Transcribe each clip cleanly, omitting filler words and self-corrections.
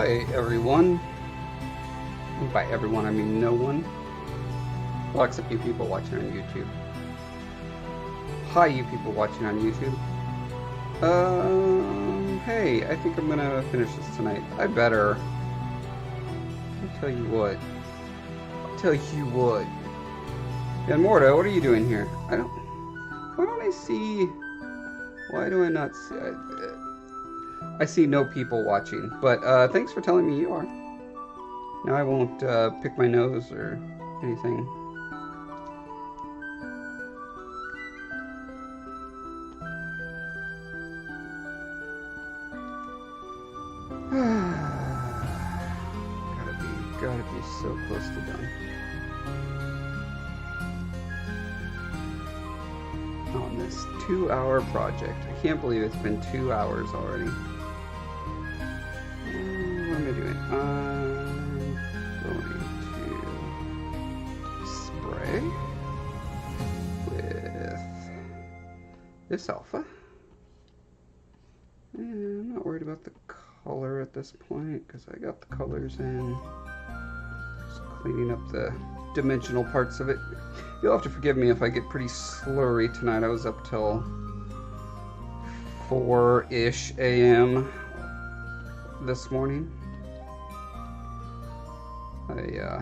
Hi everyone. And by everyone I mean no one. Well, except you people watching on YouTube. Hi you people watching on YouTube. Hey, I think I'm gonna finish this tonight. I better. I'll tell you what. And Morta, what are you doing here? Why don't I see... Why do I not see... I see no people watching, but thanks for telling me you are. Now I won't pick my nose or anything. Gotta be so close to done. On this 2-hour project. I can't believe it's been 2 hours already. What am I doing? I'm going to spray with this alpha. And I'm not worried about the color at this point because I got the colors in. Just cleaning up the dimensional parts of it. You'll have to forgive me if I get pretty slurry tonight. I was up till 4-ish a.m. this morning. I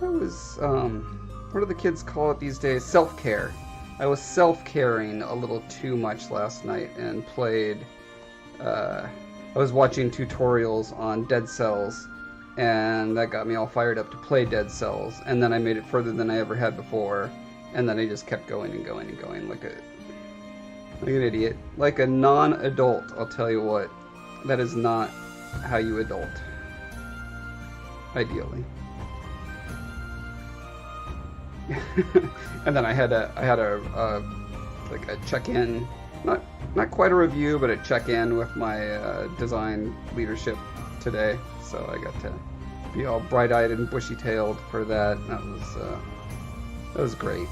was, what do the kids call it these days? Self-care. I was self-caring a little too much last night and played, I was watching tutorials on Dead Cells, and that got me all fired up to play Dead Cells, and then I made it further than I ever had before, and then I just kept going and going and going like an idiot. Like a non-adult, I'll tell you what. That is not how you adult. Ideally. And then I had a like a check-in, not quite a review, but a check-in with my design leadership today. So I got to be all bright-eyed and bushy-tailed for that. That was great.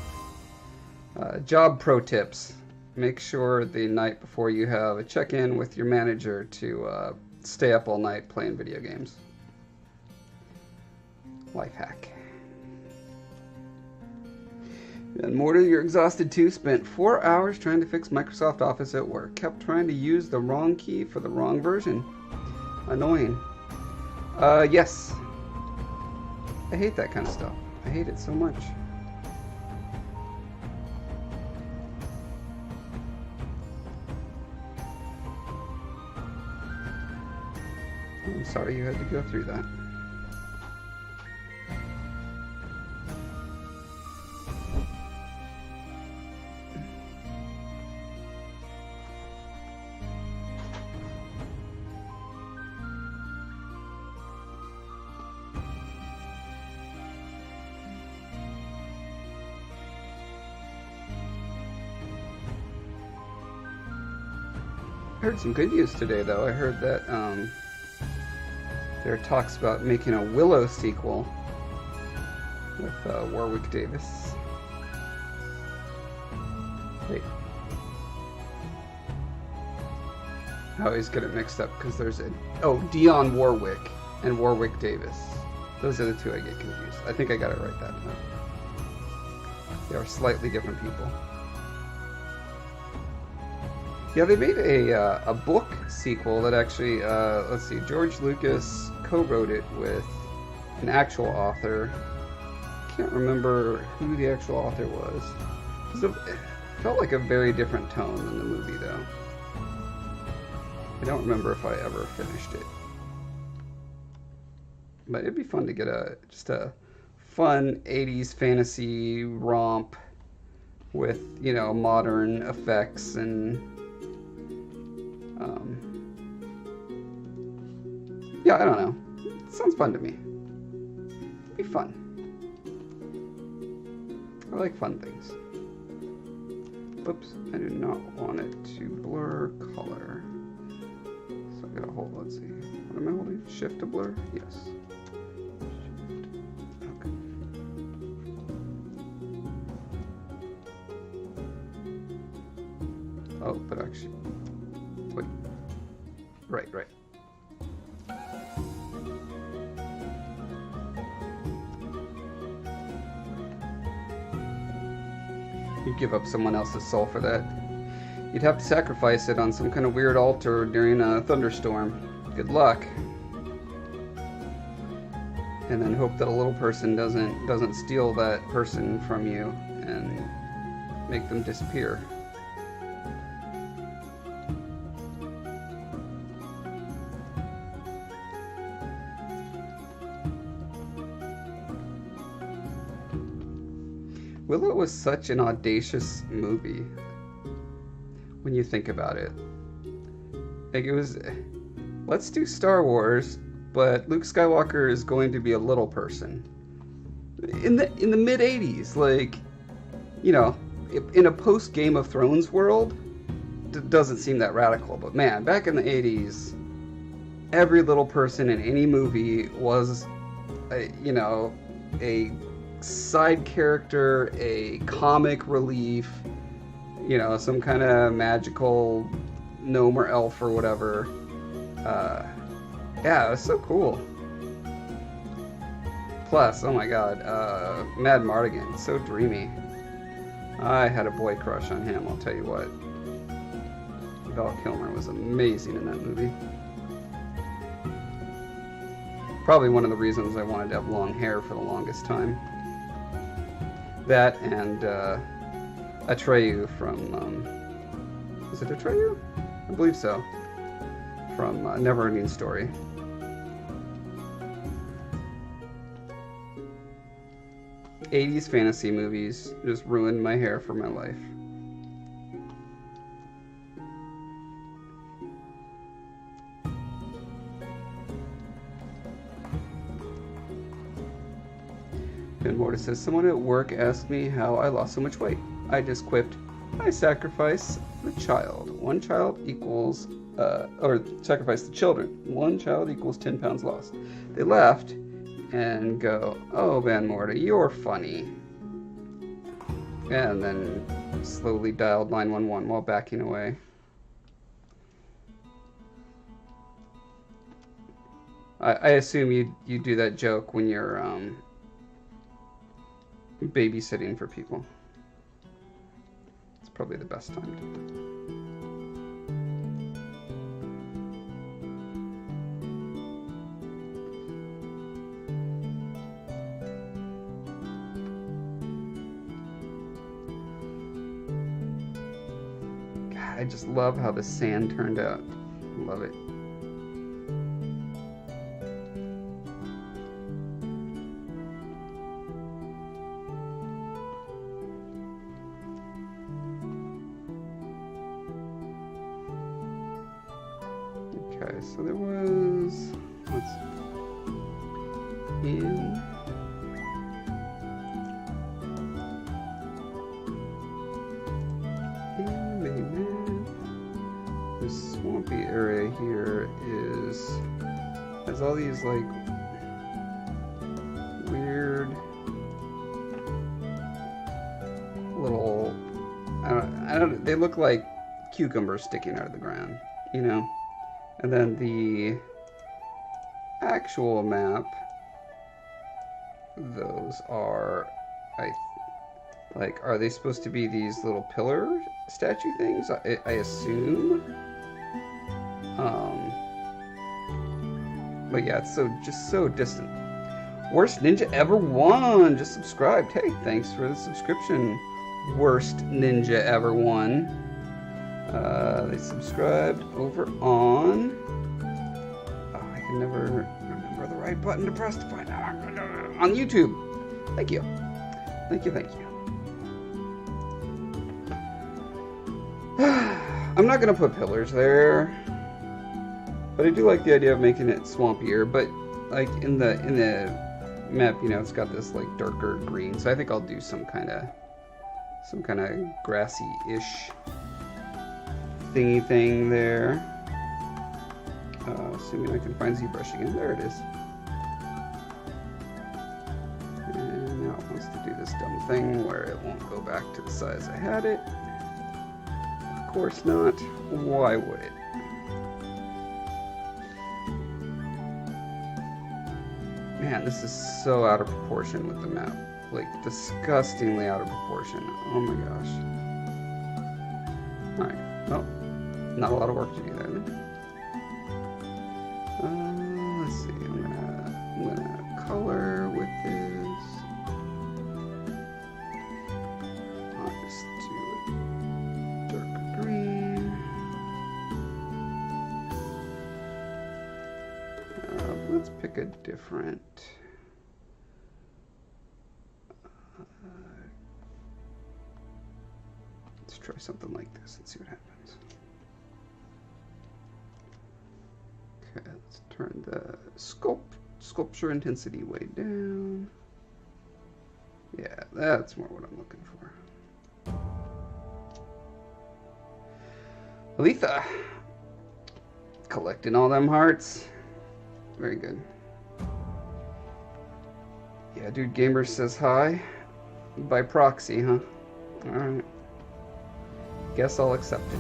Job pro tips: make sure the night before you have a check-in with your manager to stay up all night playing video games. Life hack. And Mortar, you're exhausted too. Spent 4 hours trying to fix Microsoft Office at work. Kept trying to use the wrong key for the wrong version. Annoying. Yes. I hate that kind of stuff. I hate it so much. I'm sorry you had to go through that. I heard some good news today, though. I heard that there are talks about making a Willow sequel with Warwick Davis. Wait. I always get it mixed up because there's Dionne Warwick and Warwick Davis. Those are the two I get confused. I think I got it right that time. They are slightly different people. Yeah, they made a book sequel that actually, let's see, George Lucas co-wrote it with an actual author. Can't remember who the actual author was. It felt like a very different tone than the movie, though. I don't remember if I ever finished it. But it'd be fun to get just a fun 80s fantasy romp with, you know, modern effects and yeah, I don't know. It sounds fun to me. It'd be fun. I like fun things. Oops, I do not want it to blur color. So I gotta hold, let's see. What am I holding? Shift to blur? Yes. Okay. Oh, but actually, wait. Right. You give up someone else's soul for that. You'd have to sacrifice it on some kind of weird altar during a thunderstorm. Good luck. And then hope that a little person doesn't steal that person from you and make them disappear. Willow was such an audacious movie when you think about it. Like, it was, let's do Star Wars, but Luke Skywalker is going to be a little person. In the mid 80s, like, you know, in a post Game of Thrones world, it doesn't seem that radical, but man, back in the 80s, every little person in any movie was you know, a side character, a comic relief, you know, some kind of magical gnome or elf or whatever. Yeah, it was so cool. Plus, oh my god, Mad Mardigan, so dreamy. I had a boy crush on him, I'll tell you what. Val Kilmer was amazing in that movie. Probably one of the reasons I wanted to have long hair for the longest time. That and Atreyu from, is it Atreyu? I believe so. From Neverending Story. '80s fantasy movies just ruined my hair for my life. Ben Mortis says, someone at work asked me how I lost so much weight. I just quipped, I sacrifice the child. One child equals, or sacrifice the children. One child equals 10 pounds lost. They laughed and go, oh, Van Morta, you're funny. And then slowly dialed 911 while backing away. I assume you do that joke when you're babysitting for people. It's probably the best time to do it. God, I just love how the sand turned out. Love it. Okay, so there was, this swampy area here has all these like weird little, I don't, they look like cucumbers sticking out of the ground, you know? And then the actual map, those are, are they supposed to be these little pillar statue things? I assume. But yeah, it's just so distant. Worst Ninja Ever Won just subscribed. Hey, thanks for the subscription. Worst Ninja Ever Won. They subscribed over on, I can never remember the right button to press to find out, on YouTube. Thank you. Thank you. I'm not going to put pillars there, but I do like the idea of making it swampier, but like in the map, you know, it's got this like darker green, so I think I'll do some kind of grassy-ish thingy thing there. Assuming I can find Zbrush again. There it is. And now it wants to do this dumb thing where it won't go back to the size I had it. Of course not. Why would it? Man, this is so out of proportion with the map. like disgustingly out of proportion. Oh my gosh. Alright, well, not a lot of work to do then. Let's see, I'm gonna color with this. I'll just do a dark green. Let's pick a different. Let's try something like this and see what happens. Okay, let's turn the sculpture intensity way down. Yeah, that's more what I'm looking for. Aletha, collecting all them hearts. Very good. Yeah, dude, Gamer says hi. By proxy, huh? Alright. Guess I'll accept it.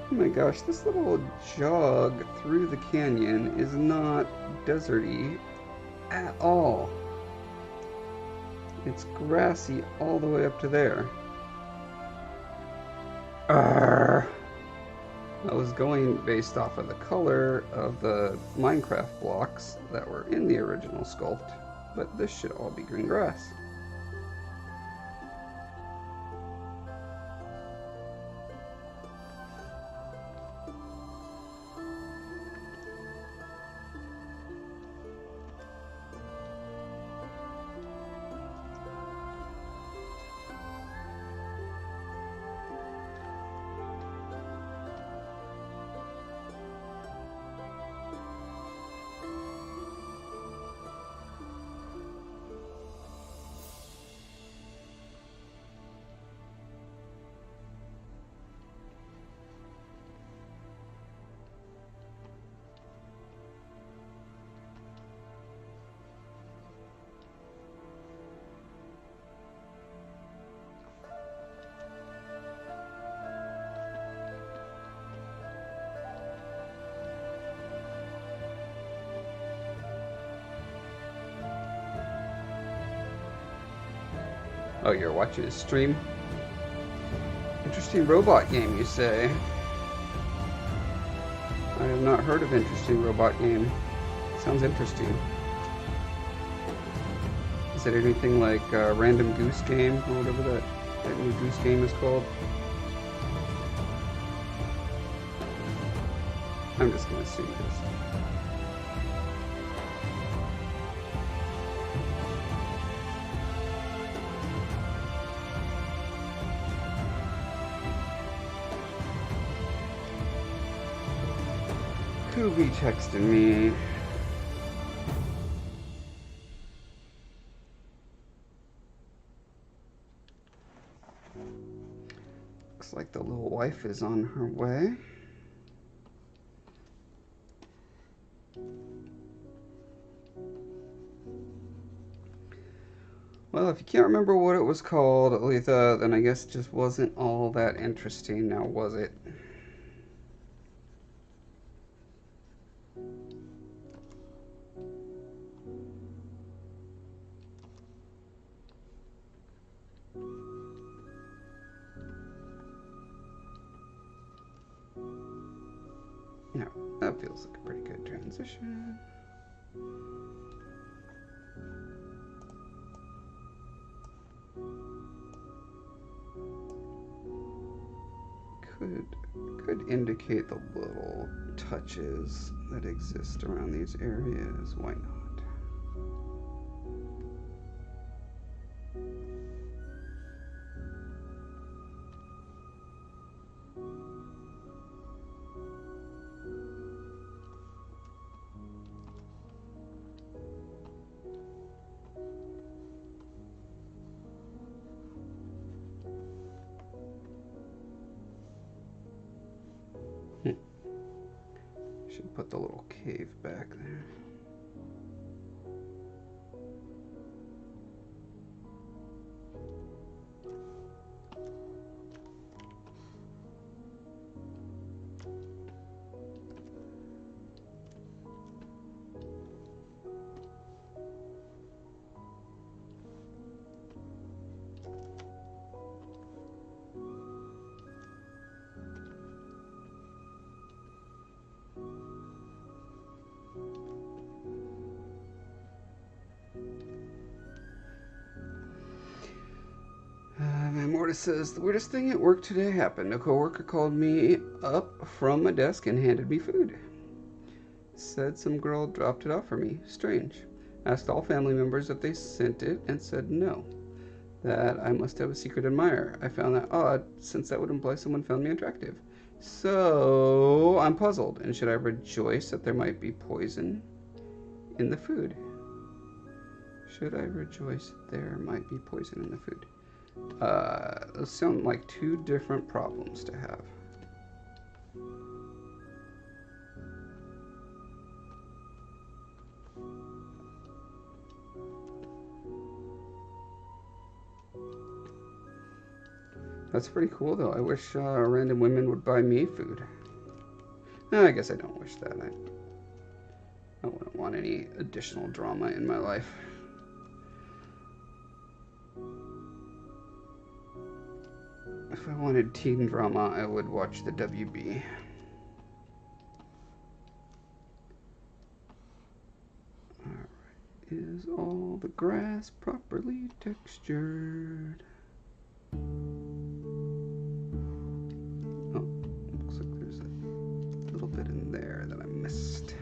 Oh my gosh, this little jog through the canyon is not deserty at all. It's grassy all the way up to there. Arrgh. I was going based off of the color of the Minecraft blocks that were in the original sculpt, but this should all be green grass. Oh, you're watching his stream? Interesting robot game, you say? I have not heard of interesting robot game. Sounds interesting. Is it anything like Random Goose Game, or whatever that new Goose Game is called? I'm just gonna assume it is. Kubi texting me. Looks like the little wife is on her way. Well, if you can't remember what it was called, Aletha, then I guess it just wasn't all that interesting, now was it? No, that feels like a pretty good transition. Could indicate the little touches that exist around these areas. Why not? Should put the little cave back there. Florida says, the weirdest thing at work today happened. A coworker called me up from my desk and handed me food. Said some girl dropped it off for me. Strange. Asked all family members if they sent it and said no. That I must have a secret admirer. I found that odd, since that would imply someone found me attractive. So, I'm puzzled. And should I rejoice that there might be poison in the food? Should I rejoice that there might be poison in the food? Those sound like two different problems to have. That's pretty cool, though. I wish random women would buy me food. I guess I don't wish that. I wouldn't want any additional drama in my life. If I wanted teen drama, I would watch the WB. Alright, is all the grass properly textured? Oh, looks like there's a little bit in there that I missed.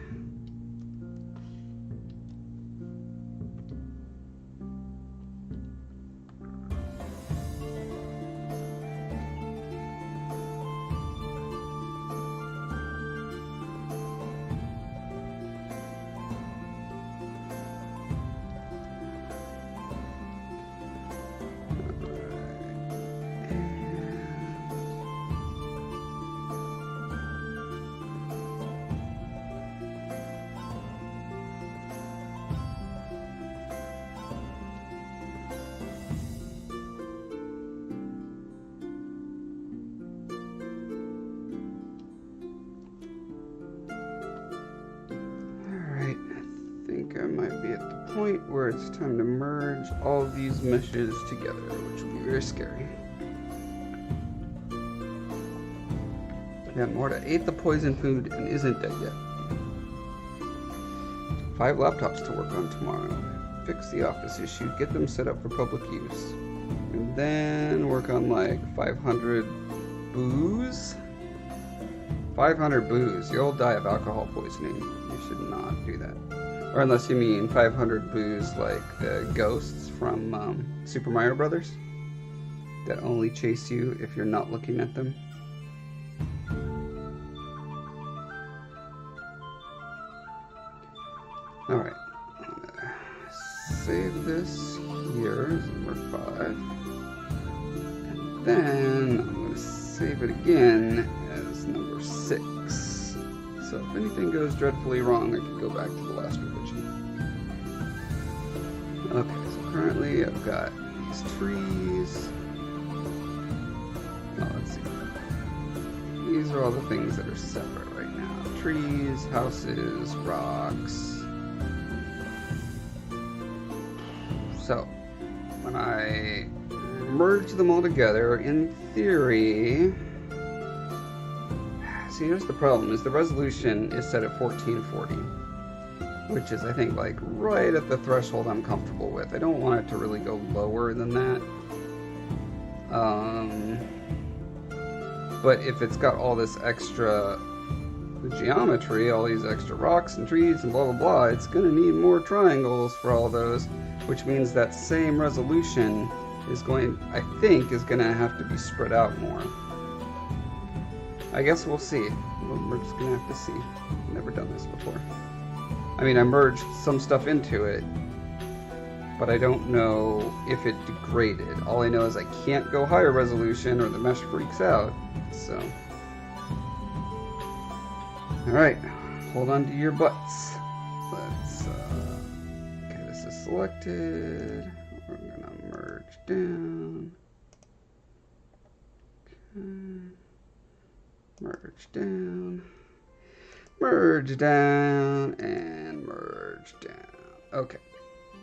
I might be at the point where it's time to merge all of these meshes together, which will be very scary. Yeah, Morta ate the poison food and isn't dead yet. 5 laptops to work on tomorrow. Fix the office issue, get them set up for public use. And then work on like 500 booze. 500 booze. You'll die of alcohol poisoning. You should not do that. Or unless you mean 500 boos like the ghosts from Super Mario Brothers that only chase you if you're not looking at them. Alright, I'm gonna save this here as number 5. And then I'm gonna save it again as number 6. So if anything goes dreadfully wrong, I can go back to the last revision. Okay, so currently I've got these trees. Oh, let's see. These are all the things that are separate right now. Trees, houses, rocks. So, when I merge them all together, in theory... See, here's the problem, is the resolution is set at 1440, which is, I think, like, right at the threshold I'm comfortable with. I don't want it to really go lower than that. But if it's got all this extra geometry, all these extra rocks and trees and blah blah blah, it's going to need more triangles for all those, which means that same resolution is going, I think, is going to have to be spread out more. I guess we'll see. We're just gonna have to see. I've never done this before. I mean, I merged some stuff into it, but I don't know if it degraded. All I know is I can't go higher resolution or the mesh freaks out, so. Alright, hold on to your butts. Let's, okay, this is selected. We're gonna merge down. Okay. Merge down, and merge down. Okay,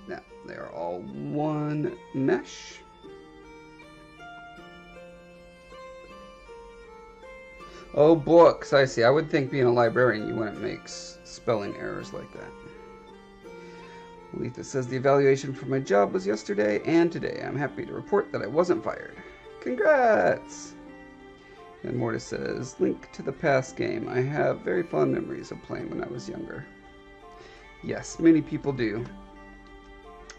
now they are all one mesh. Oh, books, I see. I would think being a librarian you wouldn't make spelling errors like that. Letha says the evaluation for my job was yesterday and today. I'm happy to report that I wasn't fired. Congrats! And Mortis says, Link to the Past game. I have very fond memories of playing when I was younger. Yes, many people do.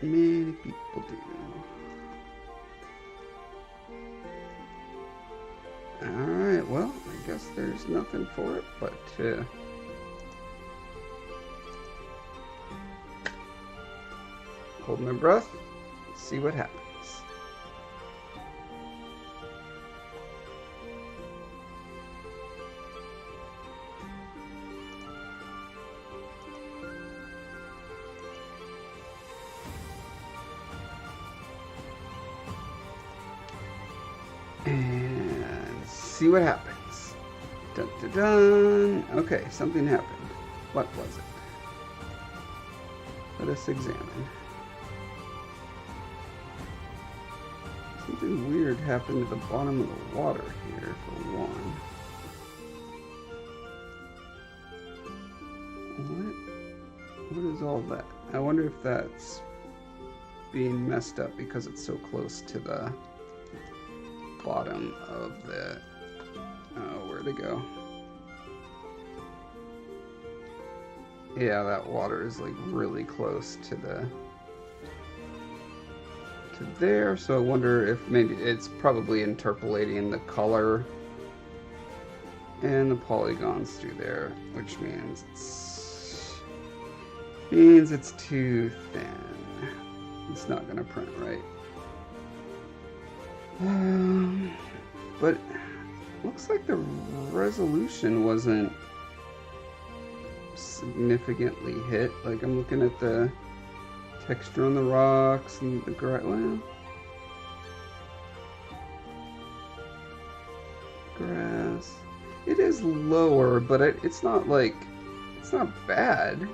Many people do. Alright, well, I guess there's nothing for it but to hold my breath, see what happens. And see what happens. Dun dun dun. Okay, something happened. What was it? Let us examine. Something weird happened to the bottom of the water here, for one. What is all that? I wonder if that's being messed up because it's so close to the bottom of the... Oh, where'd it go? Yeah, that water is like really close to the... to there, so I wonder if maybe it's probably interpolating the color and the polygons through there, which means it's too thin. It's not gonna print right. But looks like the resolution wasn't significantly hit. Like, I'm looking at the texture on the rocks and the grass. Well, grass. It is lower, but it's not like, it's not bad.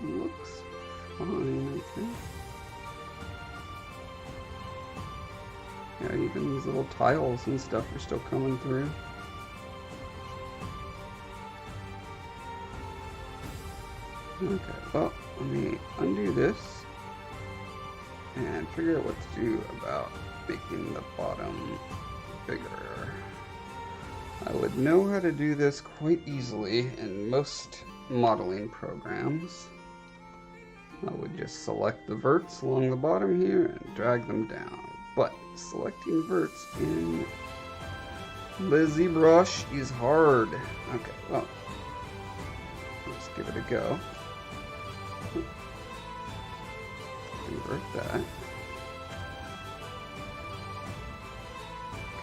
It looks fine, I think. Yeah, even these little tiles and stuff are still coming through. Okay, well, let me undo this and figure out what to do about making the bottom bigger. I would know how to do this quite easily in most modeling programs. I would just select the verts along the bottom here and drag them down. But selecting verts in the Zbrush is hard. Okay, well, let's give it a go. Invert that.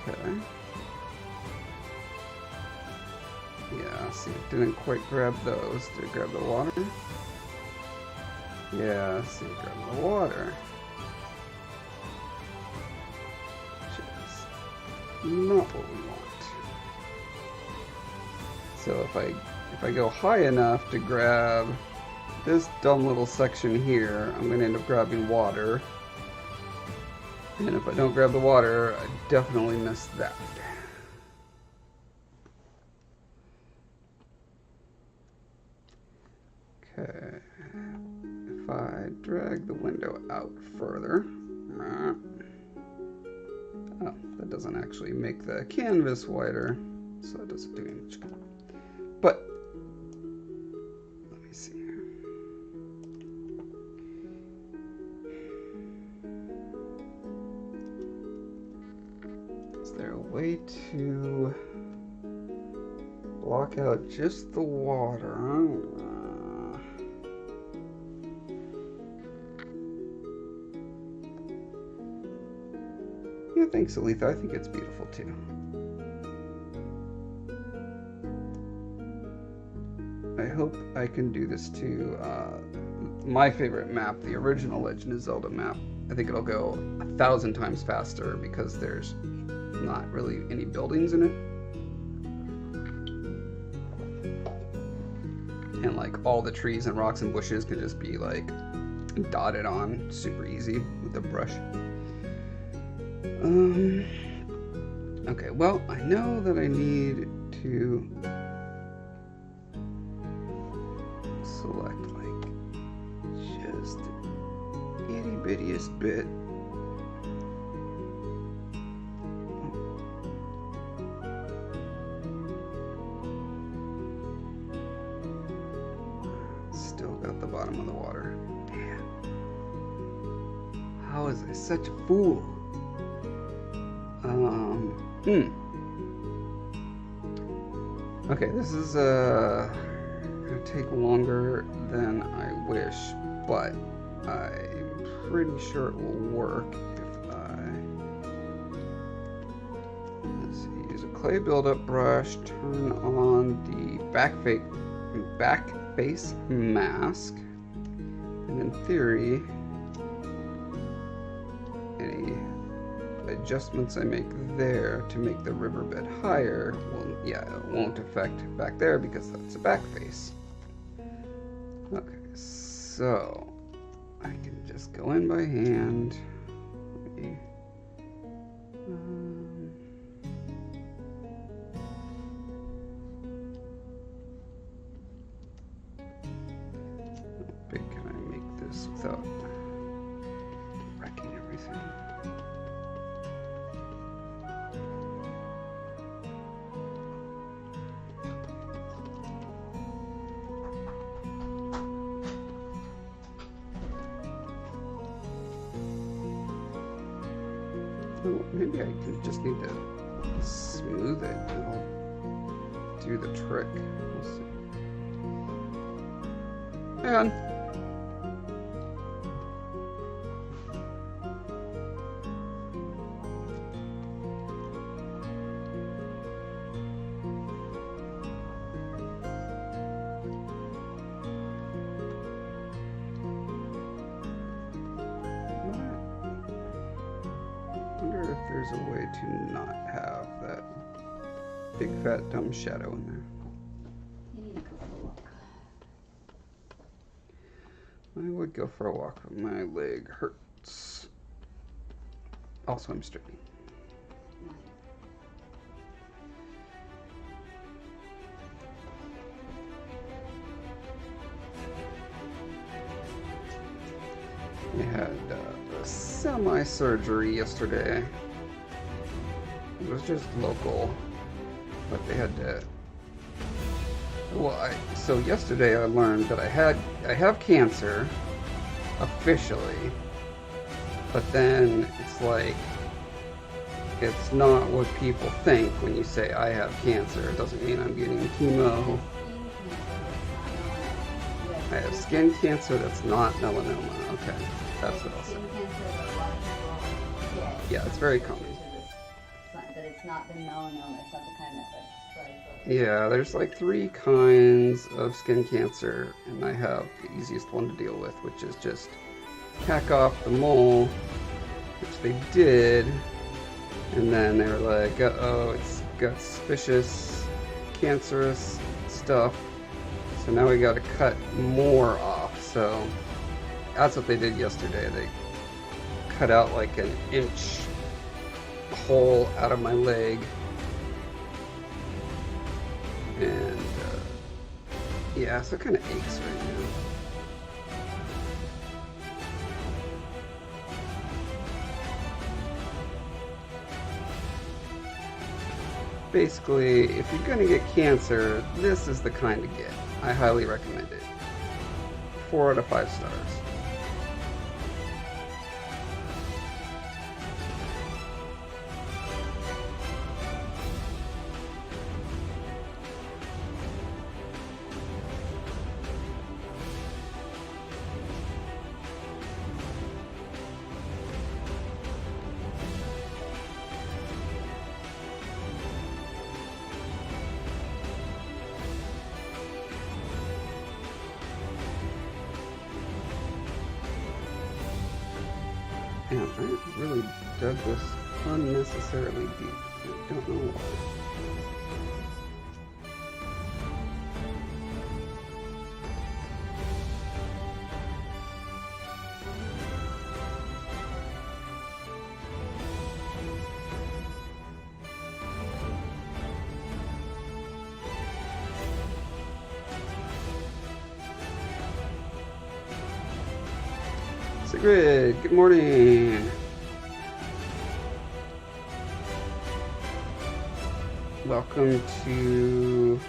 Okay. Yeah, see, it didn't quite grab those. Did it grab the water? Yeah, see, it grabbed the water. Not what we want. So if I go high enough to grab this dumb little section here, I'm gonna end up grabbing water. And if I don't grab the water, I definitely miss that. Okay. If I drag the window out further. Oh, that doesn't actually make the canvas wider, so it doesn't do much good. But, let me see here. Is there a way to block out just the water? Yeah, thanks, Aletha. I think it's beautiful too. I hope I can do this to my favorite map, the original Legend of Zelda map. I think it'll go 1,000 times faster because there's not really any buildings in it. And like all the trees and rocks and bushes can just be like dotted on super easy with the brush. Okay, well, I know that I need to select like just itty bittiest bit How was I such a fool? Okay, this is gonna take longer than I wish, but I'm pretty sure it will work if let's see, use a clay buildup brush, turn on the back face mask, and in theory, any adjustments I make there to make the riverbed higher, well, yeah, it won't affect back there because that's a back face. Okay, so I can just go in by hand. Let me, how big can I make this without wrecking everything? Oh, maybe I just need to smooth it and it'll do the trick. We'll see. Hang on. There's a way to not have that big fat dumb shadow in there. You need to go for a walk. I would go for a walk, but my leg hurts. Also, I'm straightening. We had a semi-surgery yesterday. It was just local, but they had to. Well, so yesterday I learned that I have cancer officially, but then it's like it's not what people think when you say I have cancer. It doesn't mean I'm getting chemo. I have skin cancer that's not melanoma. Okay, that's what I'll say. Yeah, it's very common. But it's not the melanoma, it's not the kind that strikes. Yeah, there's like 3 kinds of skin cancer, and I have the easiest one to deal with, which is just hack off the mole, which they did, and then they were like, uh-oh, it's got suspicious cancerous stuff, so now we gotta cut more off. So that's what they did yesterday. They cut out like an inch hole out of my leg, and yeah, so it kind of aches right now. Basically, if you're gonna get cancer, this is the kind to get. I highly recommend it. 4 out of 5 stars. Damn, I really dug this unnecessarily deep. I don't know why. Sigrid, good morning. Welcome to.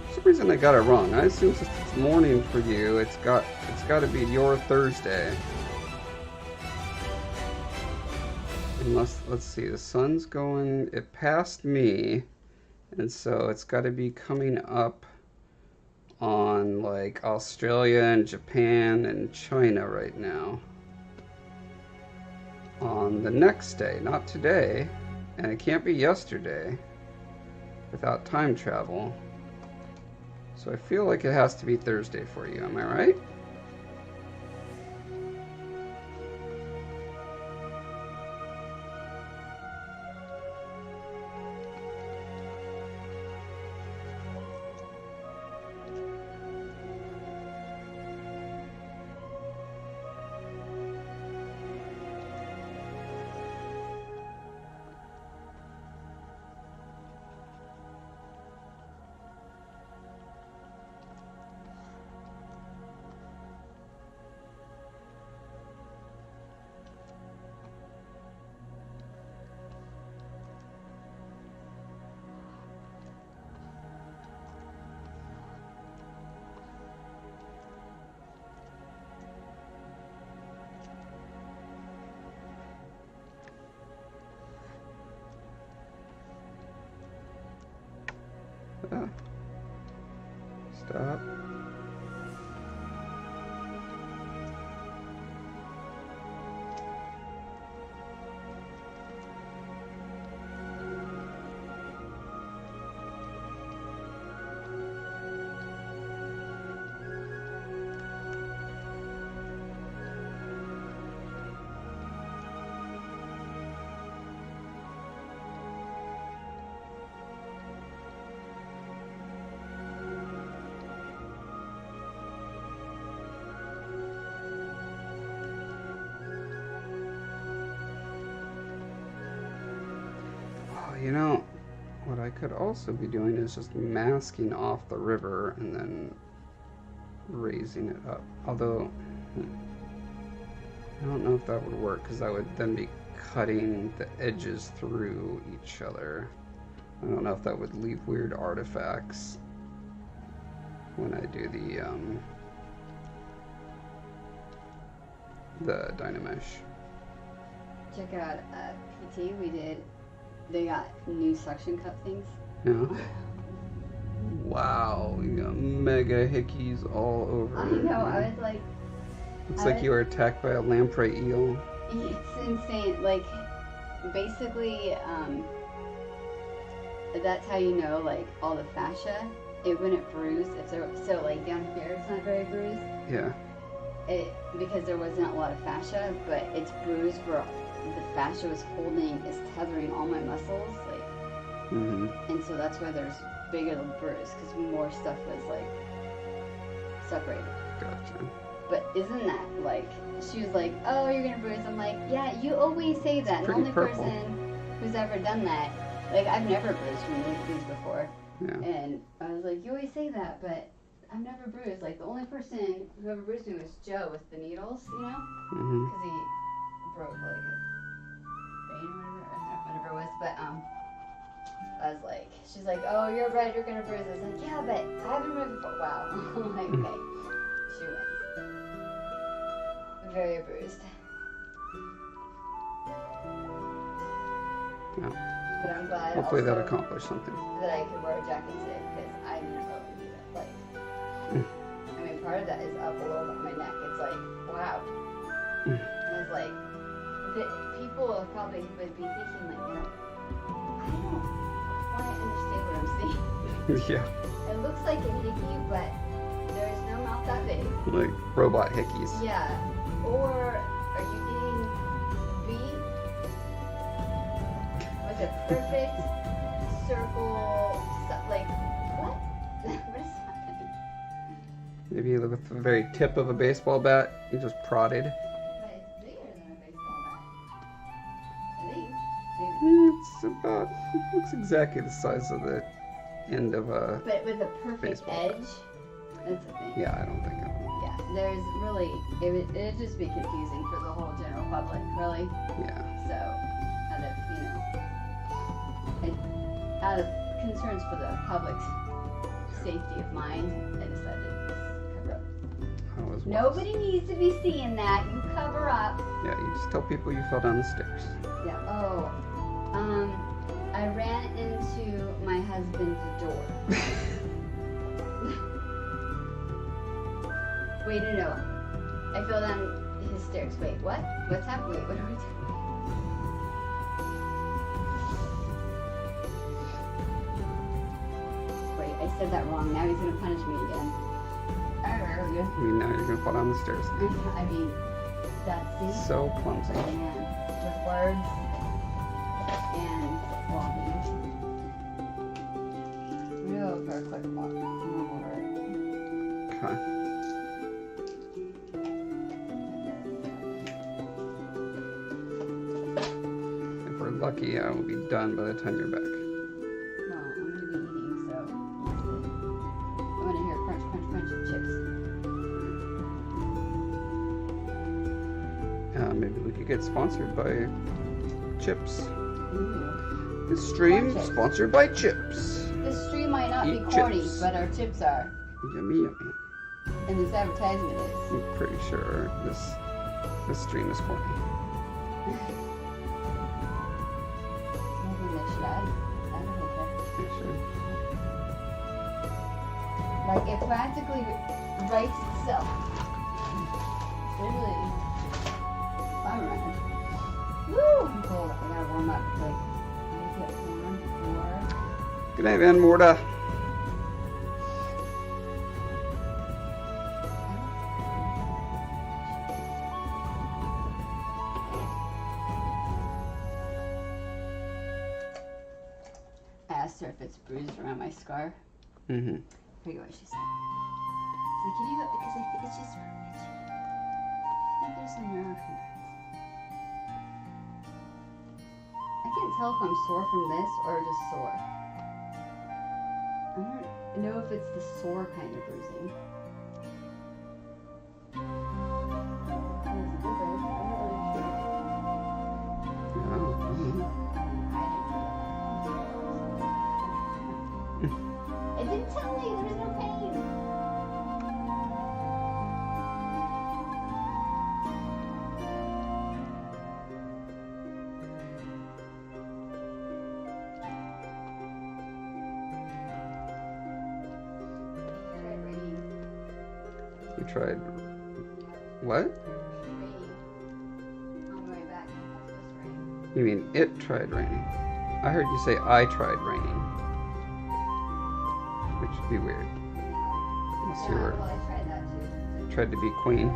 For some reason I got it wrong. I assume since it's morning for you, it's got to be your Thursday. Unless, let's see, the sun's going, it passed me, and so it's got to be coming up on like Australia and Japan and China right now. On the next day, not today, and it can't be yesterday without time travel. So I feel like it has to be Thursday for you, am I right? Stop. You know, what I could also be doing is just masking off the river and then raising it up. Although, I don't know if that would work because I would then be cutting the edges through each other. I don't know if that would leave weird artifacts when I do the Dynamesh. Check out PT. We did. They got new suction cup things. Yeah. Wow, you got mega hickeys all over. I know. I was like. Looks like you were attacked by a lamprey eel. It's insane. Like, basically, that's how you know, like, all the fascia. It wouldn't bruise if there. So, like, down here, it's not very bruised. Yeah. Because there wasn't a lot of fascia, but it's bruised where the fascia was is tethering all my muscles, like, and so that's why there's bigger bruise, because more stuff was, like, separated. Gotcha. But isn't that, like, she was like, oh, you're gonna bruise. I'm like, yeah, you always say that. It's the only purple. person who's ever done that, like, I've never bruised from these before. Yeah. And I was like, you always say that, but I've never bruised. Like, the only person who ever bruised me was Joe with the needles, you know? Because he broke, like, his vein or whatever it was. But, I was like, she's like, oh, you're right, you're gonna bruise. I was like, yeah, but I haven't bruised before. Wow. I'm like, okay, she wins. Very bruised. Yeah. But I'm glad. Hopefully that also accomplished something. that I could wear a jacket today, because I never do that. Like, I mean, part of that is up below my neck. It's like, wow. And it's like, people probably would be thinking, like, you know, I don't quite understand what I'm seeing. Yeah. It looks like a hickey, but there's no mouth that big. Like robot hickeys. Yeah. Or are you getting beat with a perfect circle? Like, what? What is happening? Maybe with the very tip of a baseball bat, you just prodded. But it's bigger than a baseball bat. I think. It's about, it looks exactly the size of the end of a. But with a perfect baseball edge, bat. that's the thing. Yeah, I don't think it will. Yeah, there's really, it'd just be confusing for the whole general public, really. Yeah. So, out of concerns for the public's safety of mind, I decided to cover up. I was Nobody needs to be seeing that. You cover up. Yeah, you just tell people you fell down the stairs. Yeah. Oh. I ran into my husband's door. Wait, no. I fell down his stairs. Wait, what? What's happening? Wait, what are we doing? Wait, I said that wrong. Now he's gonna punish me again. I mean, now you're gonna fall down the stairs. I mean, that's so clumsy. Man, with words and walking. I'm gonna go for a quick walk. Okay. If we're lucky, I will be done by the time you're back. Well, I'm gonna be eating, so I'm gonna hear crunch, crunch, crunch of chips. Maybe we could get sponsored by Chips. Ooh. This stream Corn chips. sponsored by Chips. This stream might not Eat be corny, chips. but our chips are. Yummy, yummy. And this advertisement is. I'm pretty sure this stream is corny. Maybe they should add it. It should. Like, it practically writes itself. It's really fun running. Woo! I'm cold. I gotta warm up. Like, I get warm before. Good night, Van Morta. I asked her if it's bruised around my scar. Mm-hmm. Forget what she said. She's like, can you go? Because I think it's just itchy. I think there's some nerve here. I can't tell if I'm sore from this or just sore. I don't know if it's the sore kind of bruising. It didn't tell me there was no pain. You tried what? On the way back, it was raining. You mean it tried raining? I heard you say I tried raining, which would be weird. Unless you were Well, I tried that too. tried to be queen.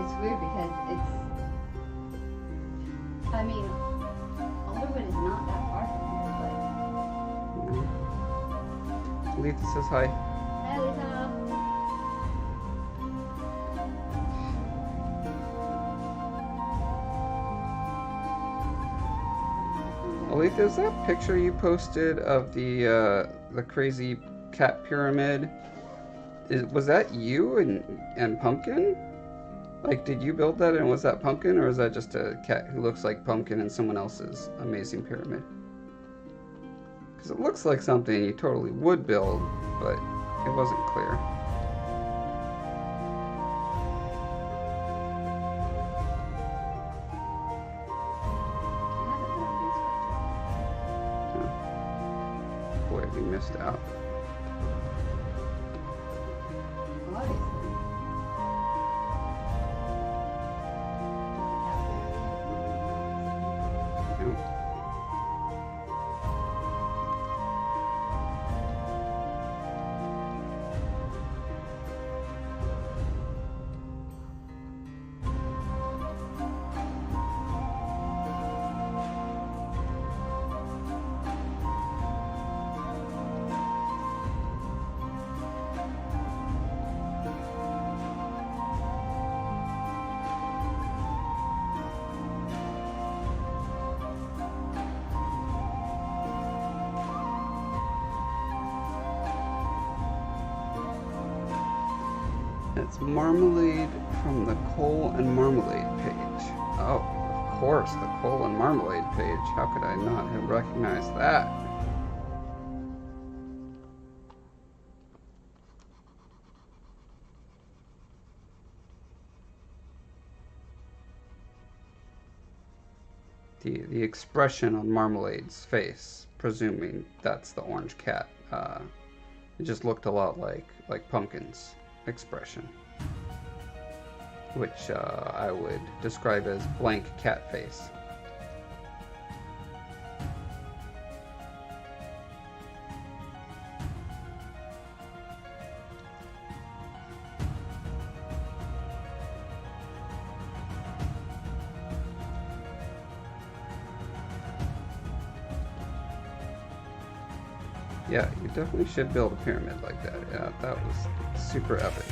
It's weird because I mean, Alderwood is not that far from here, but. Letha says hi. Hi, Lisa. Letha, is that picture you posted of the crazy cat pyramid? Was that you and Pumpkin? Like, did you build that and was that Pumpkin, or is that just a cat who looks like Pumpkin in someone else's amazing pyramid? Because it looks like something you totally would build, but it wasn't clear. Boy, we missed out. It's Marmalade from the Coal and Marmalade page. Oh, of course, the Coal and Marmalade page. How could I not have recognized that? the expression on Marmalade's face, presuming that's the orange cat, it just looked a lot like Pumpkin's expression, which I would describe as blank cat face. Yeah, you definitely should build a pyramid like that. Yeah, that was super epic.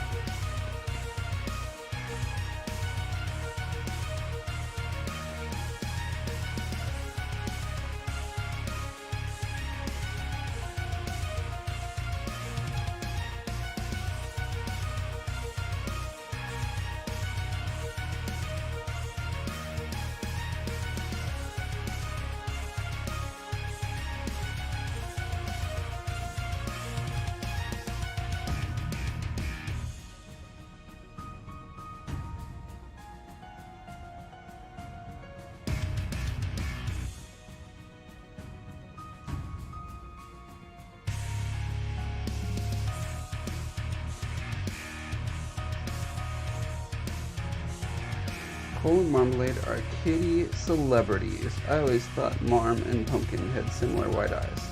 Cole and Marmalade are kitty celebrities. I always thought Marm and Pumpkin had similar white eyes.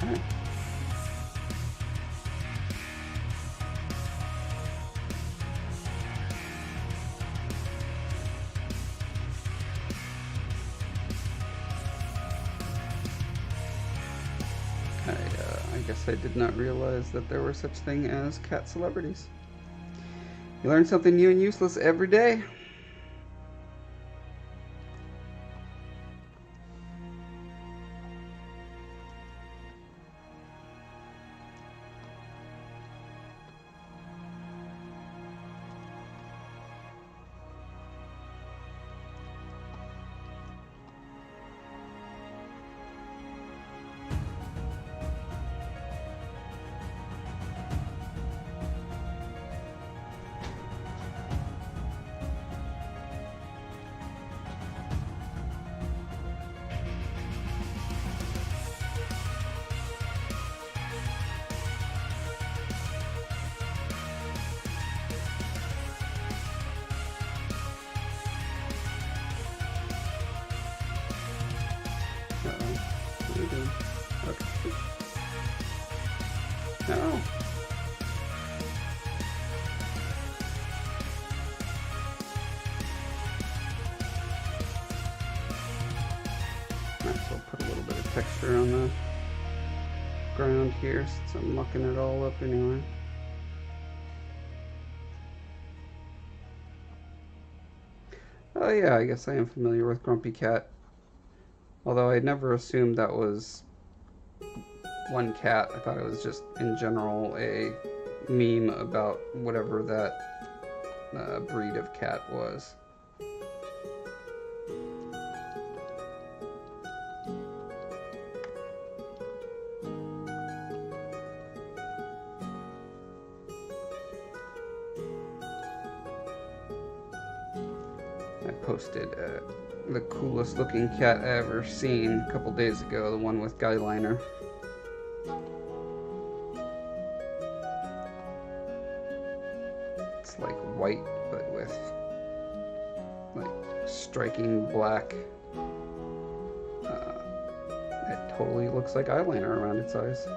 Okay. I guess I did not realize that there were such thing as cat celebrities. You learn something new and useless every day. What are you doing? Okay. No. Might as well put a little bit of texture on the ground here since I'm mucking it all up anyway. Oh yeah, I guess I am familiar with Grumpy Cat. Although I never assumed that was one cat. I thought it was just, in general, a meme about whatever that breed of cat was. I posted the coolest looking cat I ever seen a couple days ago, the one with guy liner. It's like white, but with like striking black. It totally looks like eyeliner around its eyes.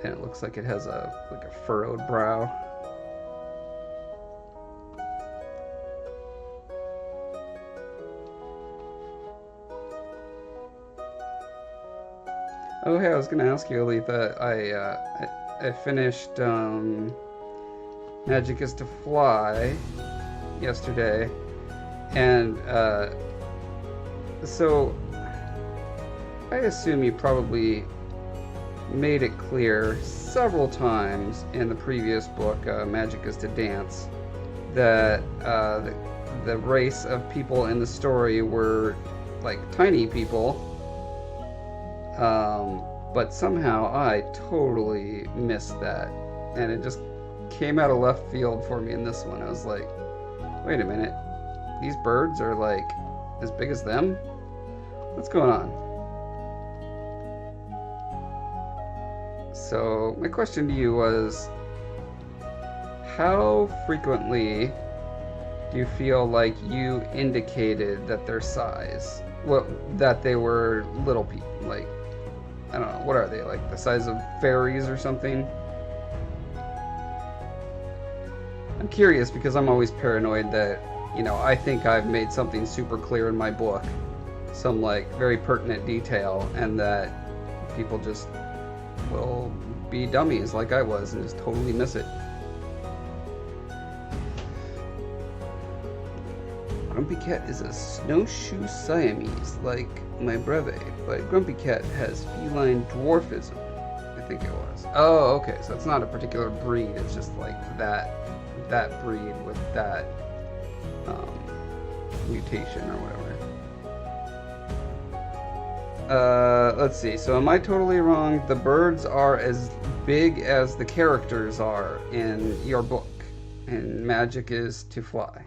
And it looks like it has a furrowed brow. Oh hey, I was gonna ask you, Aletha. I finished Magic is to Fly yesterday, and so I assume you probably made it clear several times in the previous book, Magic is to Dance, that the race of people in the story were like tiny people. But somehow I totally missed that, and it just came out of left field for me in this one. I was like, wait a minute. These birds are like as big as them? What's going on? So my question to you was, how frequently do you feel like you indicated that their size, that they were little people? Like, I don't know, what are they, like the size of fairies or something? I'm curious because I'm always paranoid that, you know, I think I've made something super clear in my book, some like very pertinent detail, and that people just will be dummies like I was and just totally miss it. Grumpy Cat is a snowshoe Siamese, like my brother, but Grumpy Cat has feline dwarfism, I think it was. Oh, okay, so it's not a particular breed, it's just like that breed with that mutation or whatever. Let's see, so am I totally wrong? The birds are as big as the characters are in your book, and magic is to fly.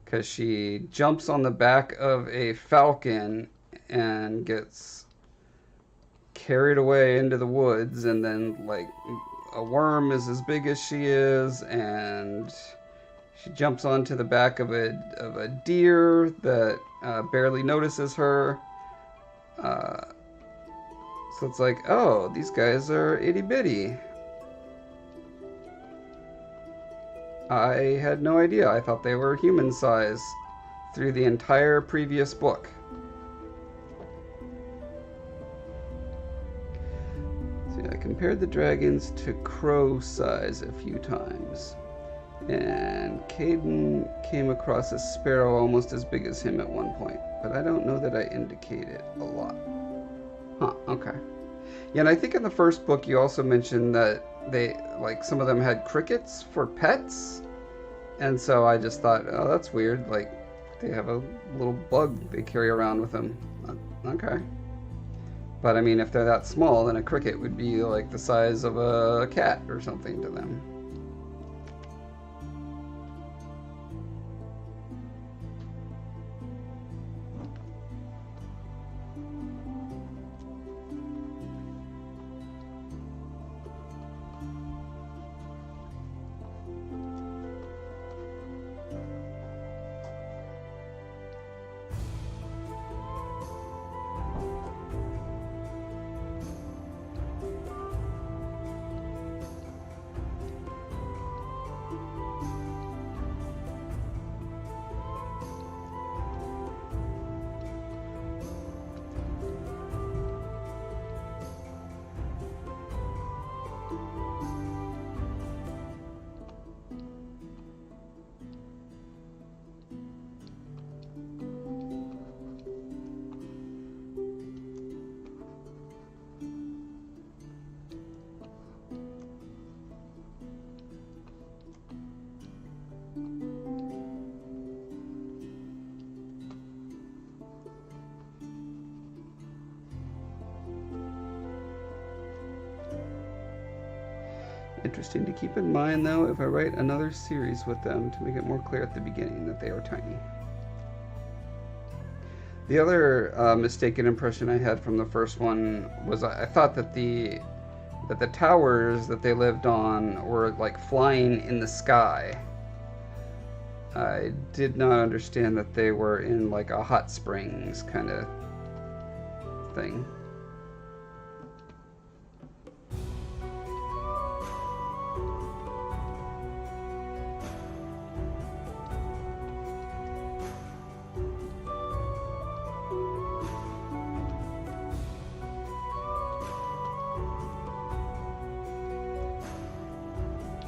Because she jumps on the back of a falcon and gets carried away into the woods, and then like a worm is as big as she is, and she jumps onto the back of a deer that barely notices her. So it's like, oh, these guys are itty bitty. I had no idea. I thought they were human size through the entire previous book. See, I compared the dragons to crow size a few times. And Caden came across a sparrow almost as big as him at one point. But I don't know that I indicate it a lot. Huh, okay. Yeah, and I think in the first book you also mentioned that they, like, some of them had crickets for pets, and so I just thought, oh, that's weird, like, they have a little bug they carry around with them. Okay. But, I mean, if they're that small, then a cricket would be, like, the size of a cat or something to them. Interesting to keep in mind, though, if I write another series with them, to make it more clear at the beginning that they are tiny. The other mistaken impression I had from the first one was I thought that the towers that they lived on were like flying in the sky. I did not understand that they were in like a hot springs kind of thing.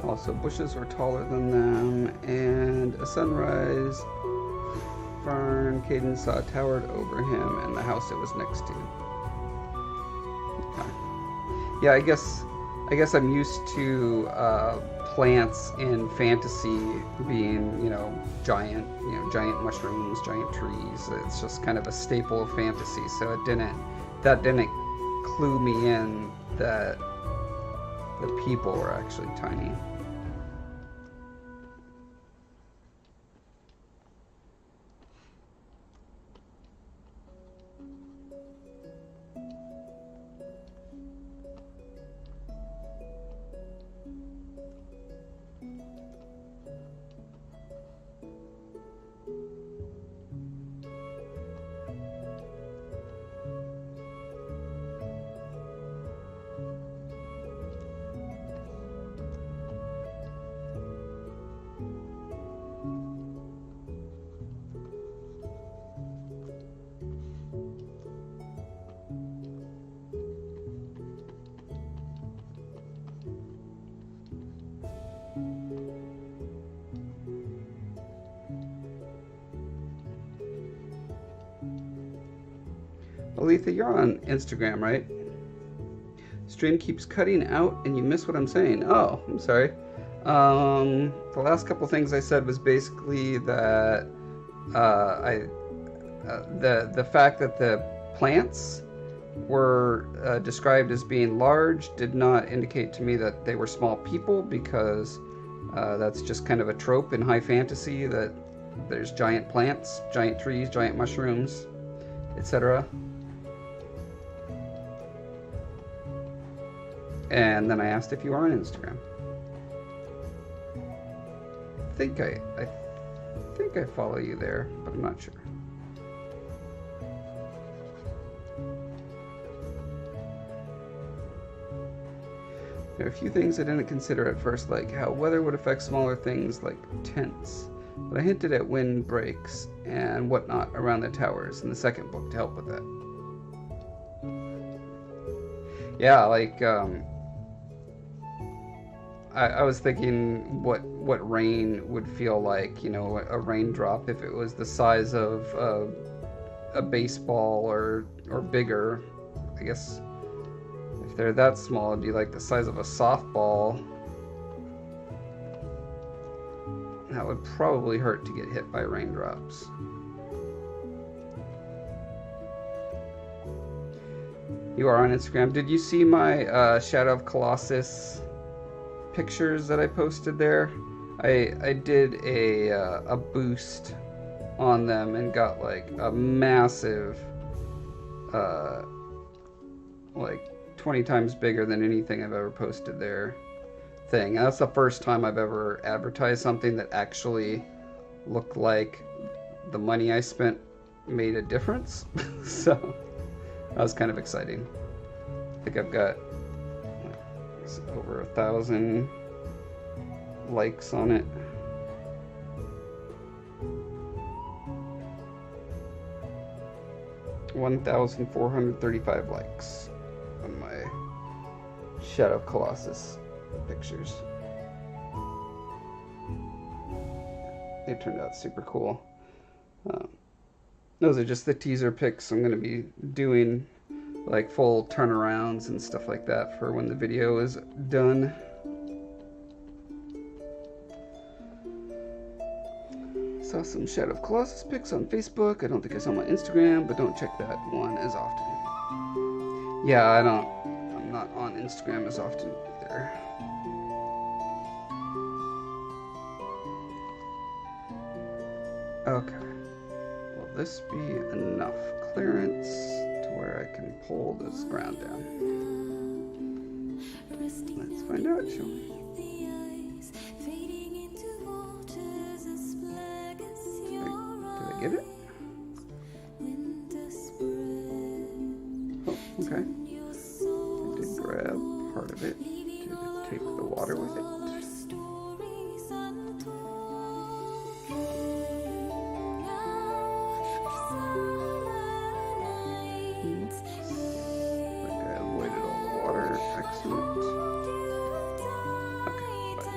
Also, bushes were taller than them, and a sunrise fern Caden saw towered over him and the house it was next to. Okay. Yeah, I guess I'm used to plants in fantasy being, giant mushrooms, giant trees. It's just kind of a staple of fantasy, so that didn't clue me in that the people were actually tiny. Aletha, you're on Instagram, right? Stream keeps cutting out and you miss what I'm saying. Oh, I'm sorry. The last couple things I said was basically that the fact that the plants were described as being large did not indicate to me that they were small people, because that's just kind of a trope in high fantasy that there's giant plants, giant trees, giant mushrooms, etc. And then I asked if you are on Instagram. I think I follow you there, but I'm not sure. There are a few things I didn't consider at first, like how weather would affect smaller things like tents, but I hinted at wind breaks and whatnot around the towers in the second book to help with that. Yeah, like I was thinking what rain would feel like, you know, a raindrop if it was the size of a baseball or bigger. I guess if they're that small, it'd be like the size of a softball. That would probably hurt to get hit by raindrops. You are on Instagram. Did you see my Shadow of Colossus pictures that I posted there? I did a boost on them and got like a massive like 20 times bigger than anything I've ever posted there thing. And that's the first time I've ever advertised something that actually looked like the money I spent made a difference. So that was kind of exciting. I think I've got over 1,000 likes on it. $1,435 likes on my Shadow of Colossus pictures. They turned out super cool. Those are just the teaser pics. I'm going to be doing like full turnarounds and stuff like that for when the video is done. Saw some Shadow of Colossus pics on Facebook. I don't think I saw them on Instagram, but don't check that one as often. Yeah, I'm not on Instagram as often either. Okay. Will this be enough clearance to where I can pull this ground down? Let's find out, shall we? Did I get it? Oh, okay. I did grab part of it to take the water with it.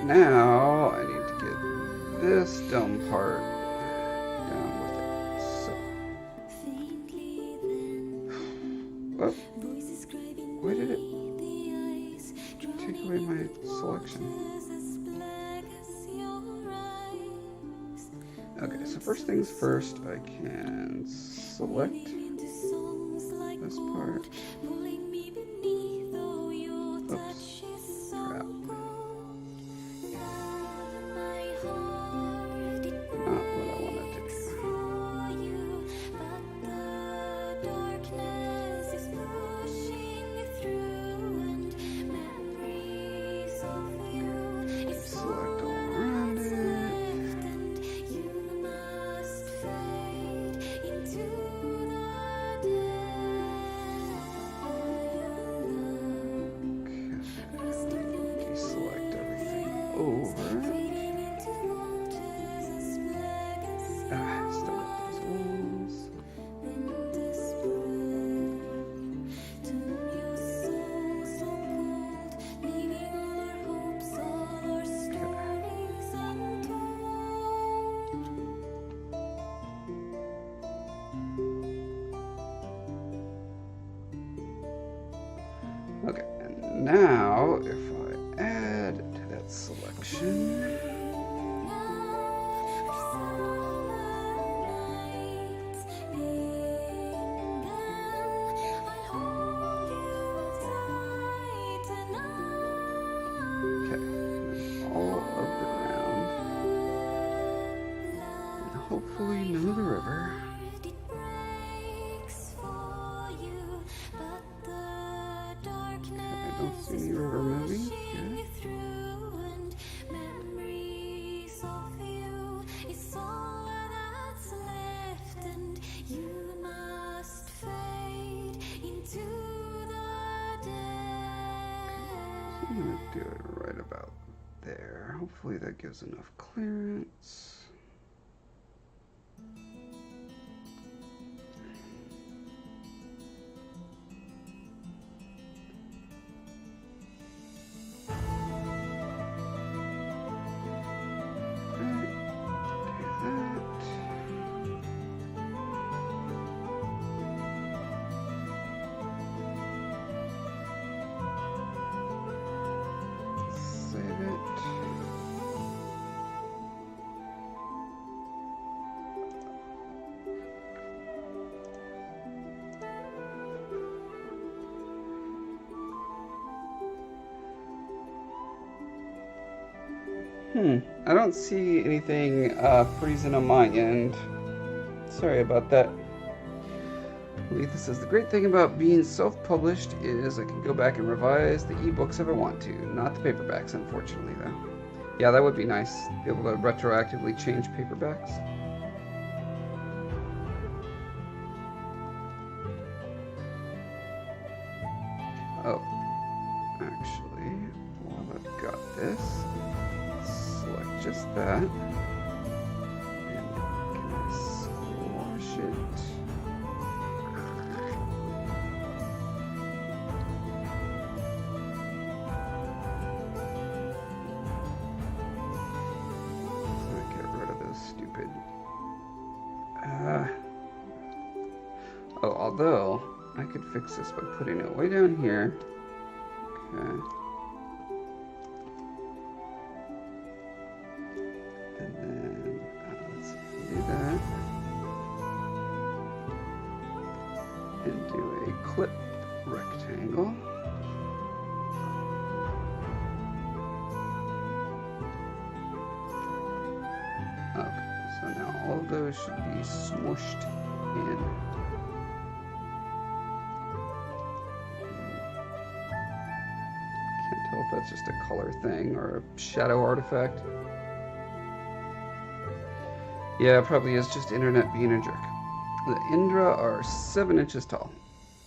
Now I need to get this dumb part down with it. So, oh, why did it take away my selection? Okay, so first things first, I can select this part. Oops. Crap. Okay, and now if I add to that selection. Okay, all of the ground. And hopefully none of the river. I don't see any river moving. Good. I'm gonna do it right about there. Hopefully that gives enough clearance. I don't see anything freezing on my end. Sorry about that. Letha says, the great thing about being self-published is I can go back and revise the ebooks if I want to. Not the paperbacks, unfortunately, though. Yeah, that would be nice. Be able to retroactively change paperbacks. Oh. Actually, while I've got this, select just that. And can I squash it? Let's get rid of those stupid. Oh, although I could fix this by putting it way down here. Okay. And then let's do that. And do a clip rectangle. Okay, so now all of those should be smooshed in. Can't tell if that's just a color thing or a shadow artifact. Yeah, it probably is just internet being a jerk. The Indra are 7 inches tall.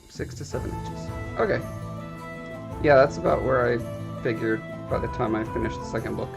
6 to 7 inches. Okay. Yeah, that's about where I figured by the time I finished the second book.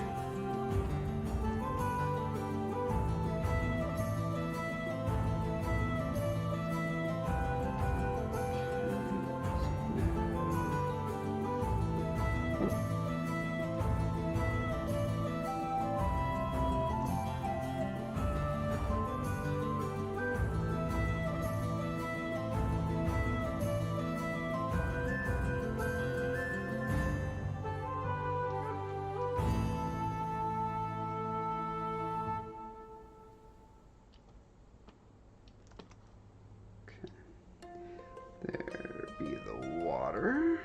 There be the water.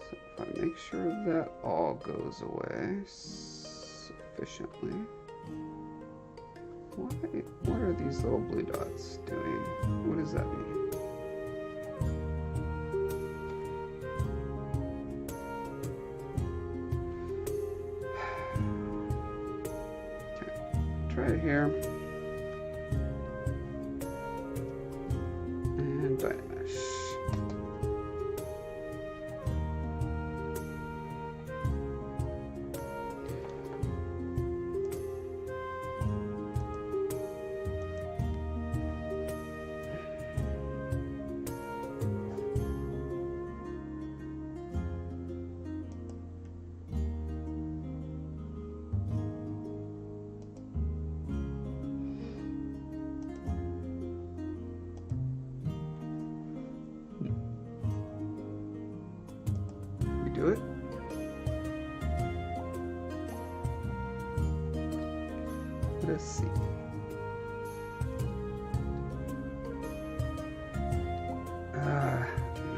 So if I make sure that all goes away sufficiently. What are these little blue dots doing? What does that mean? Right here, and Dynamesh.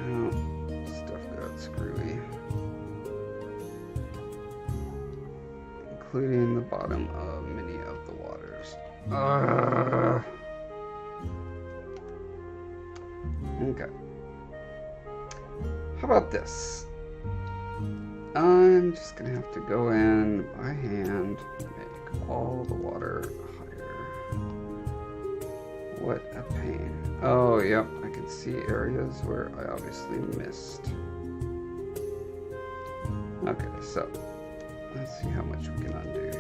No, stuff got screwy. Including the bottom of many of the waters. Okay. How about this? I'm just gonna have to go in by hand, make all the water higher. What a pain. Oh, yep, I can see areas where I obviously missed. Okay, so let's see how much we can undo here.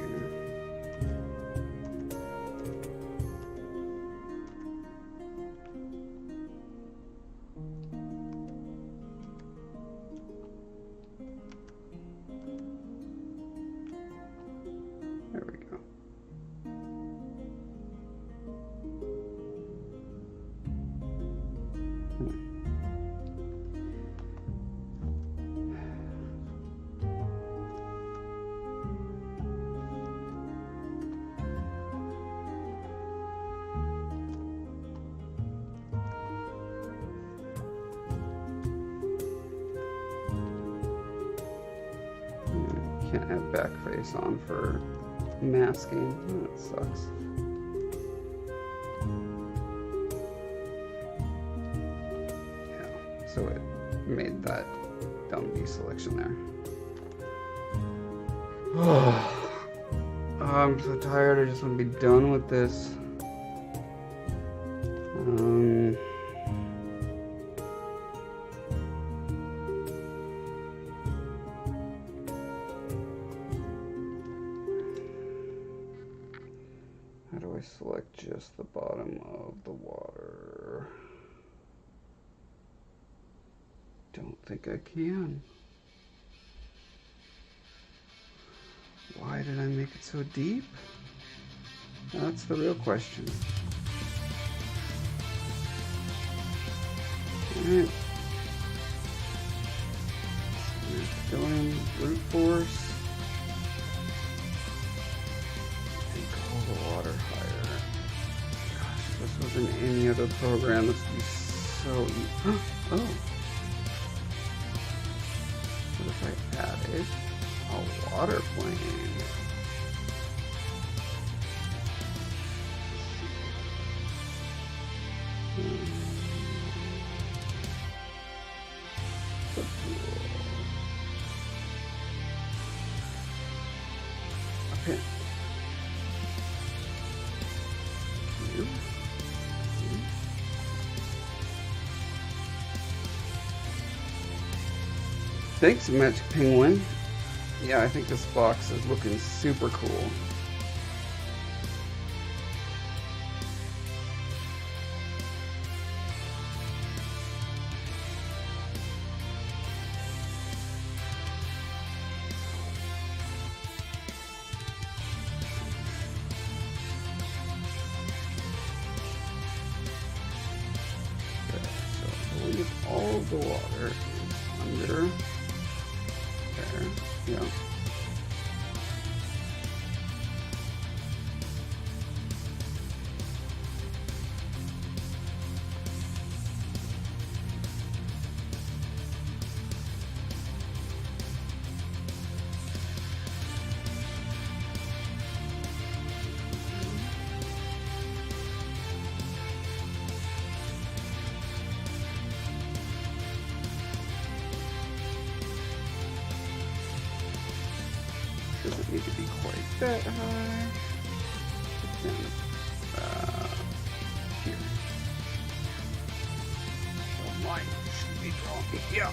There we go. Can't have back face on for masking. Oh, that sucks. Yeah, so it made that dumb deselection there. Oh, I'm so tired. I just want to be done with this. How do I select just the bottom of the water? Don't think I can. Why did I make it so deep? That's the real question. Alright. Go in brute force. The water higher. Gosh, if this was in any other program, this would be so easy. Oh! What if I added a water plane? So cool. Okay. Thanks, Magic Penguin. Yeah, I think this box is looking super cool. Okay, so I believe all of the water is under there. Yeah. Doesn't need to be quite that high. Here. Oh, mine should be wrong. Yeah.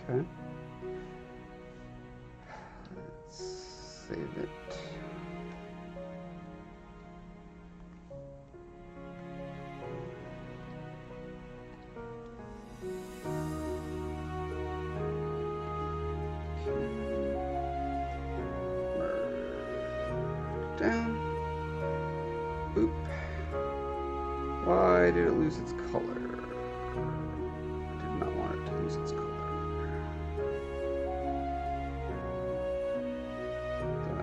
Okay. Let's save it. down. Boop. Why did it lose its color? I did not want it to lose its color.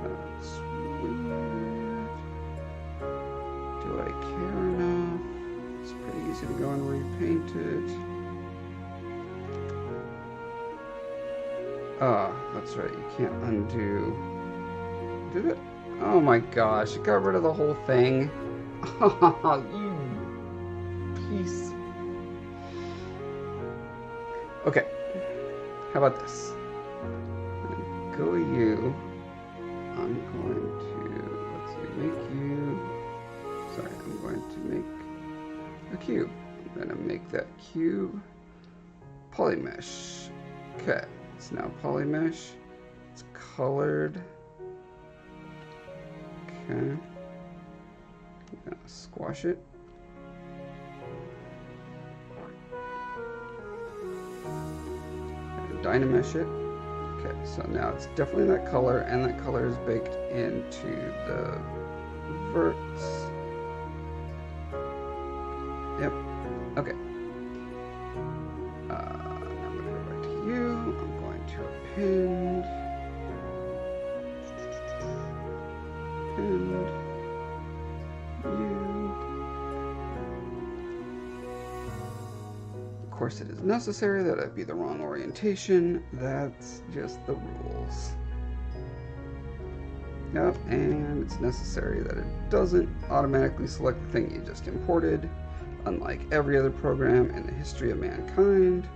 That's weird. Do I care enough? It's pretty easy to go and repaint it. Ah, that's right, you can't undo. Did it? Oh my gosh, it got rid of the whole thing. You piece. Okay, how about this? Go you. I'm going to, let's see, make you, sorry, I'm going to make a cube. I'm going to make that cube polymesh. Okay, it's now polymesh. It's colored. Okay. I'm gonna squash it. And dynamesh it. Okay, so now it's definitely that color, and that color is baked into the verts. Yep. Okay. Now I'm gonna go back to you. I'm going to append. And you. Of course, it is necessary that it be the wrong orientation. That's just the rules. Yep, and it's necessary that it doesn't automatically select the thing you just imported, unlike every other program in the history of mankind.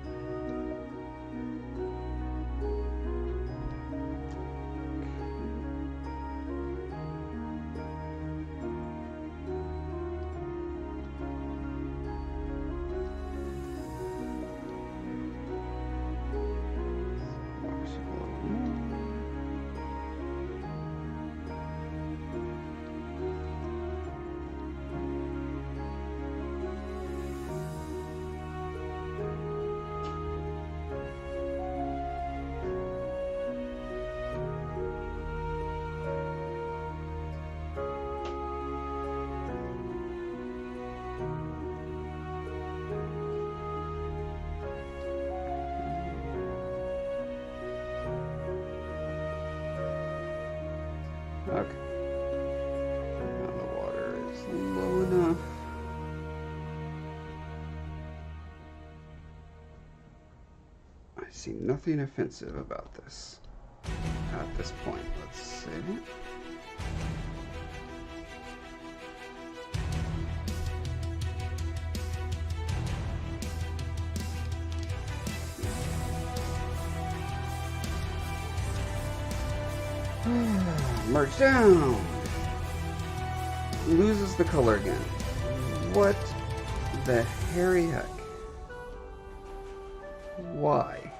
Okay. Now the water is low enough. I see nothing offensive about this at this point. Let's save it. Merge down. Loses the color again. What the hairy heck? Why?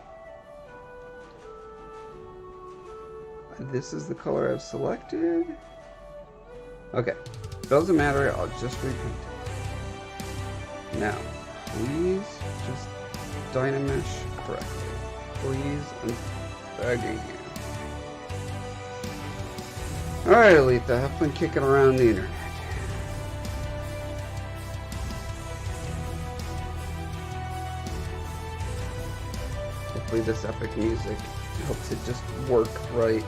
This is the color I've selected? Okay. Doesn't matter, I'll just repaint it. Now, please just dynamesh correctly. Please, I'm begging you. Alright, Aletha, have fun kicking around the internet. Hopefully this epic music helps it just work right.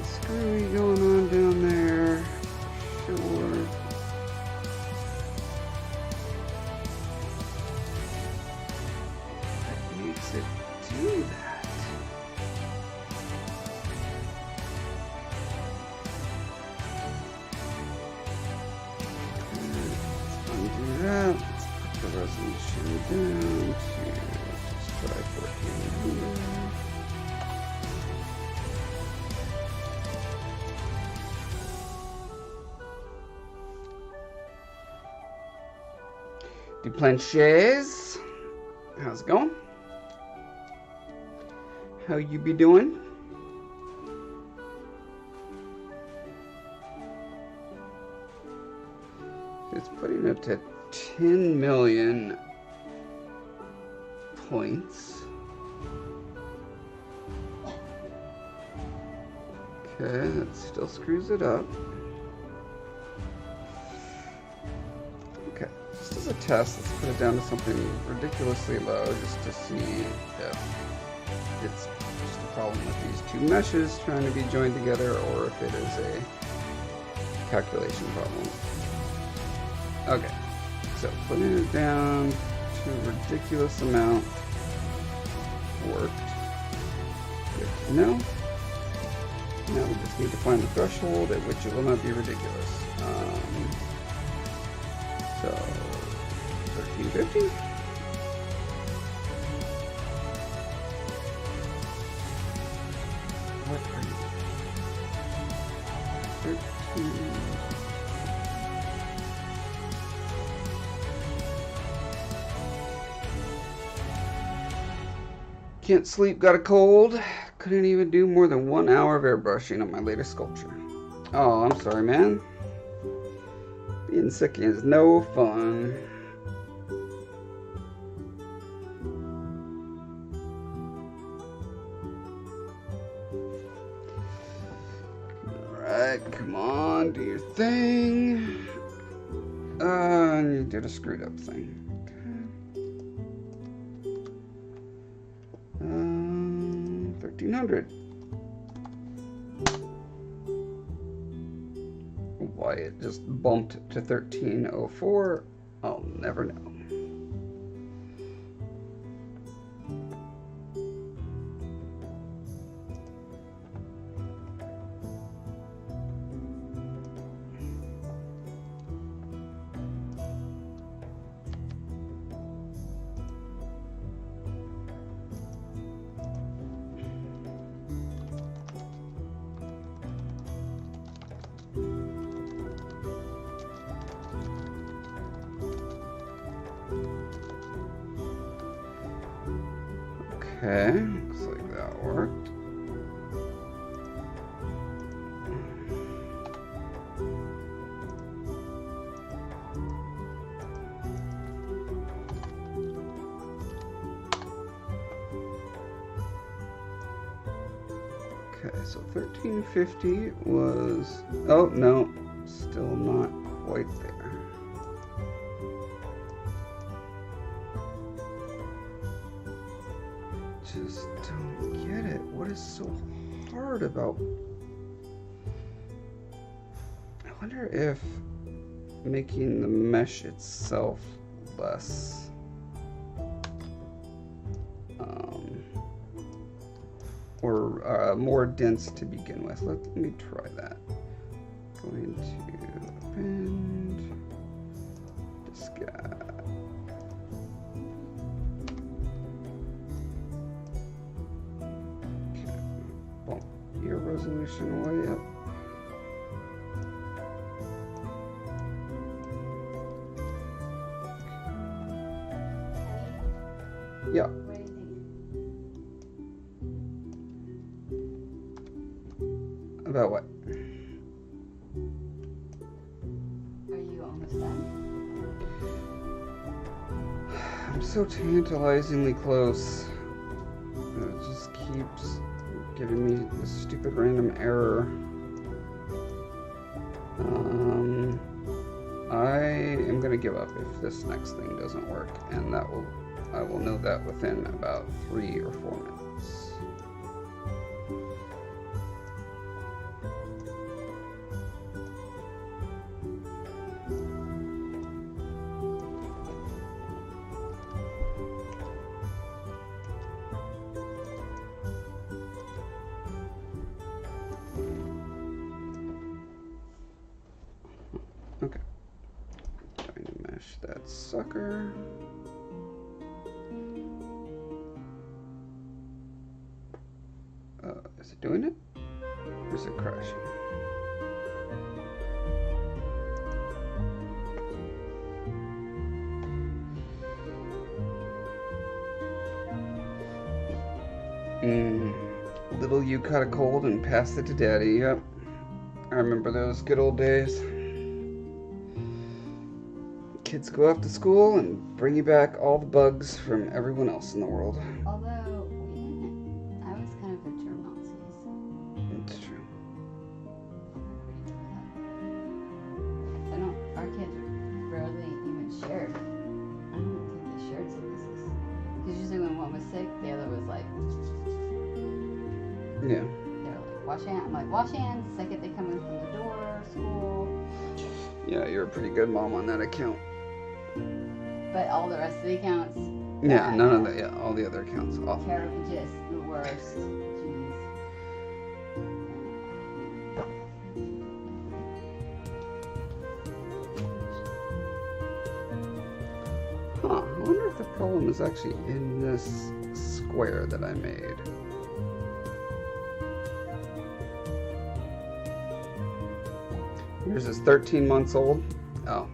Screwy going on down there. Sure. What makes it do that? Let's undo that. Let's put the resolution down to just try 1400. Duplanches, how's it going? How you be doing? It's putting it to 10 million points. Okay, that still screws it up. Okay, just as a test, let's put it down to something ridiculously low just to see if it's just a problem with these two meshes trying to be joined together or if it is a calculation problem. Okay, so putting it down to a ridiculous amount worked. Good to know. Now we just need to find the threshold at which it will not be ridiculous. So, 1350? What are you? 13... Can't sleep, got a cold. Couldn't even do more than 1 hour of airbrushing on my latest sculpture. Oh, I'm sorry, man. Being sick is no fun. Alright, come on, do your thing. You did a screwed up thing. 1300. Why it just bumped to 1304, I'll never know. Okay, looks like that worked. Okay, so 1350 was, oh no, still not quite there. Just don't get it. What is so hard about... I wonder if making the mesh itself less or more dense to begin with. Let me try that. Going to append this guy. Your resolution way up. Yeah. What do you think? About what? Are you almost done? I'm so tantalizingly close. It just keeps giving me this stupid random error. I am gonna give up if this next thing doesn't work, and I will know that within about 3 or 4 minutes. Okay. Trying to mesh that sucker. Is it doing it? Or is it crashing? Little you caught a cold and passed it to Daddy. Yep. I remember those good old days. Kids go off to school and bring you back all the bugs from everyone else in the world. Although, I was kind of a germ Nazi, so. It's true. Our kids rarely even shared. I don't think they shared sicknesses. Because usually when one was sick, the other was like, yeah. They were like, wash hands. I'm like, wash hands the second they come in from the door, school. Yeah, you're a pretty good mom on that account. But all the rest of the accounts. Yeah, none of the, yeah, all the other accounts awful. Terrible, just the worst. Jeez. Huh, I wonder if the problem is actually in this square that I made. Yours is 13 months old? Oh.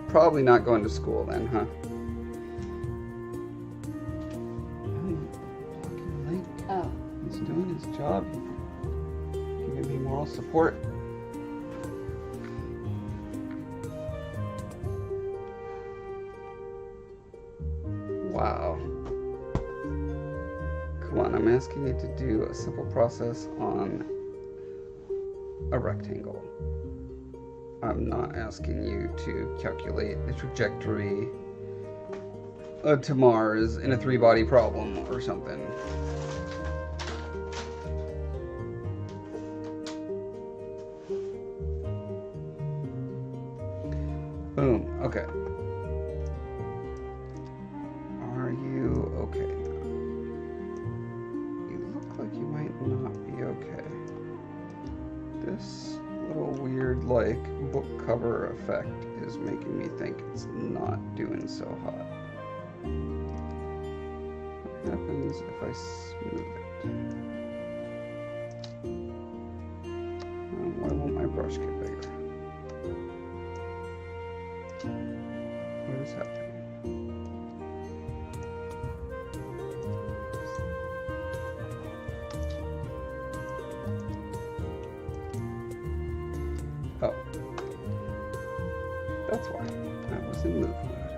Probably not going to school then, huh? Oh. He's doing his job. Giving me moral support. Wow. Come on, I'm asking you to do a simple process on a rectangle. I'm not asking you to calculate the trajectory to Mars in a 3-body problem or something. Boom. Okay. Are you okay now? You look like you might not be okay. This little weird, like, book cover effect is making me think it's not doing so hot. What happens if I smooth it? Why won't my brush get bigger? What is happening? Oh. That's why. I was in move mode.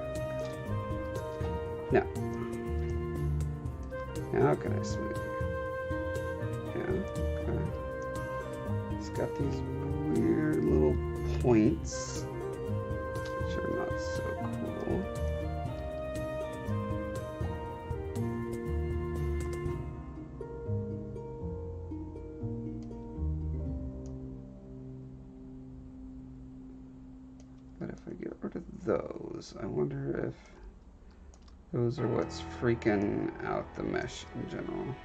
Now. How can I smooth you? Yeah, okay. It's got these weird little points, which are not so cool. But if I get rid of those, I wonder if those are what's freaking out the mesh in general.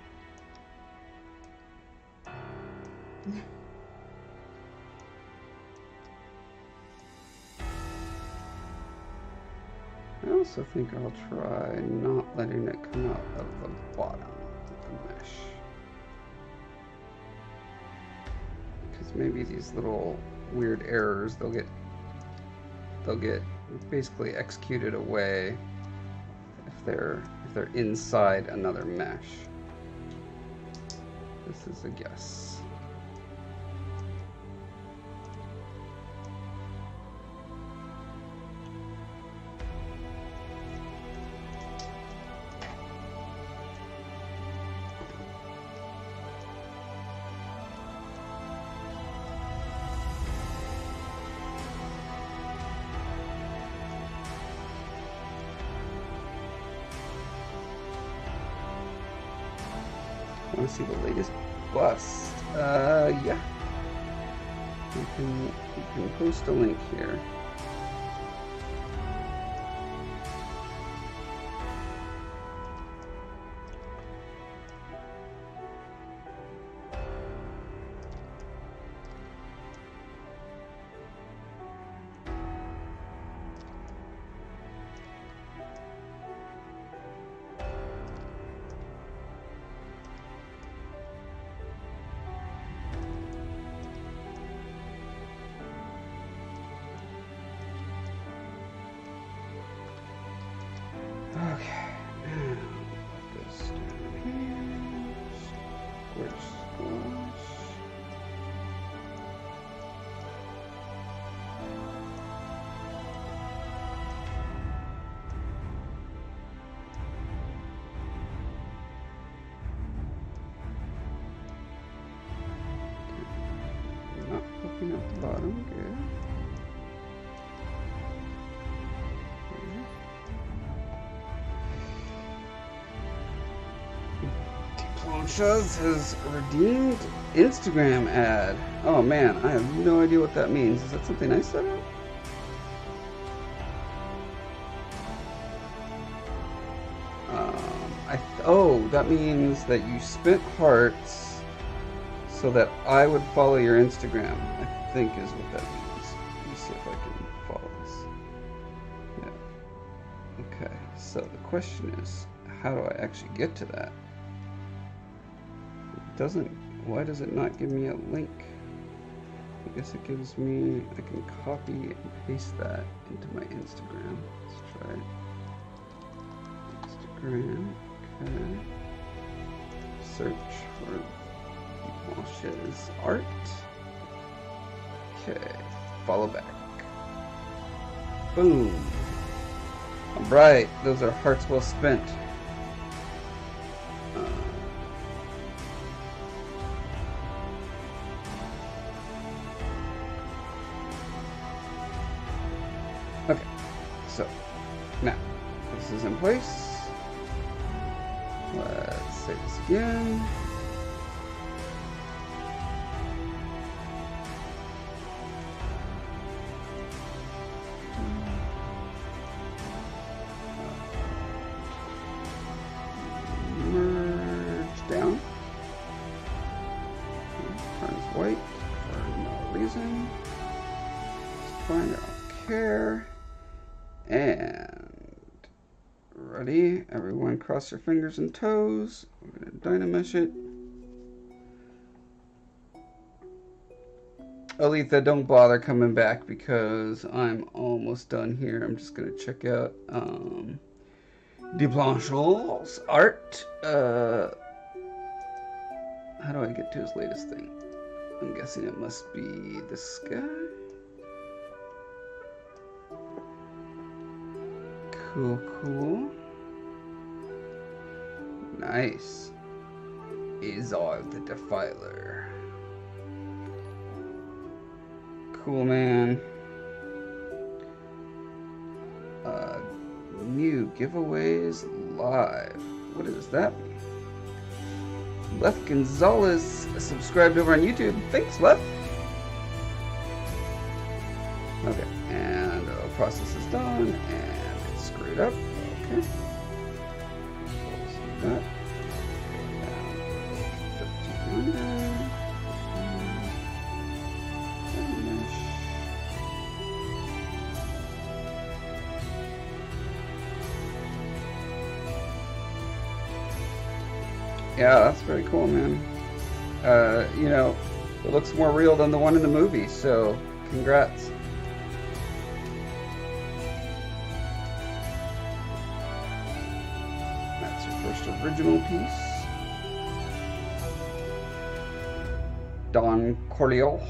I also think I'll try not letting it come out of the bottom of the mesh. Because maybe these little weird errors, they'll get basically executed away if they're inside another mesh. This is a guess. Want to see the latest bust? Yeah. You can post a link here. Bottom, good. Planchas has redeemed Instagram ad. Oh man, I have no idea what that means. Is that something I set up? Oh, that means that you spent hearts so that I would follow your Instagram, I think is what that means. Let me see if I can follow this. Yeah. Okay, so the question is, how do I actually get to that? Why does it not give me a link? I guess it gives me, I can copy and paste that into my Instagram. Let's try it. Instagram, okay. Search for Blanche's art. Okay, follow back. Boom. Alright, those are hearts well spent. Okay, so now this is in place. Let's say this again. Merge down. Turns white for no reason. It's fine, I don't care. And ready? Everyone cross your fingers and toes. We're going to dynamesh it. Aletha, don't bother coming back because I'm almost done here. I'm just going to check out Deblanchel's art. How do I get to his latest thing? I'm guessing it must be this guy. Cool, cool. Nice. Izard the Defiler. Cool, man. New giveaways live. What does that mean? Left Gonzalez subscribed over on YouTube. Thanks, Left. Okay, and the process is done, and it's screwed up. Okay. So that. Yeah, that's very cool, man. You know, it looks more real than the one in the movie, so congrats. That's your first original piece. Don Corleone.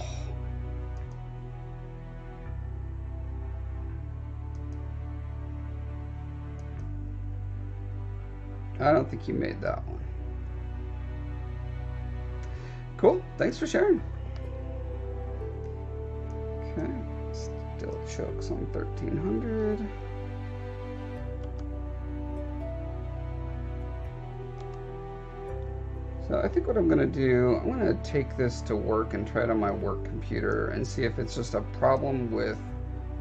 I don't think you made that one. Cool, thanks for sharing. Okay, still chokes on 1300. So I think what I'm gonna do, I'm gonna take this to work and try it on my work computer and see if it's just a problem with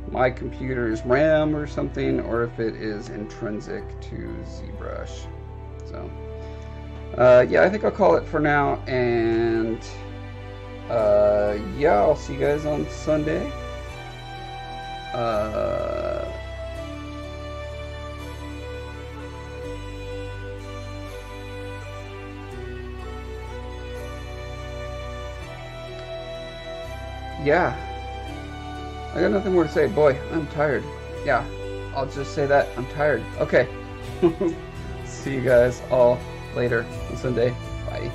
my computer's RAM or something, or if it is intrinsic to Zbrush. So. Yeah, I think I'll call it for now, and yeah, I'll see you guys on Sunday. Yeah, I got nothing more to say. Boy, I'm tired. Yeah, I'll just say that. I'm tired. Okay. See you guys all later on Sunday. Bye.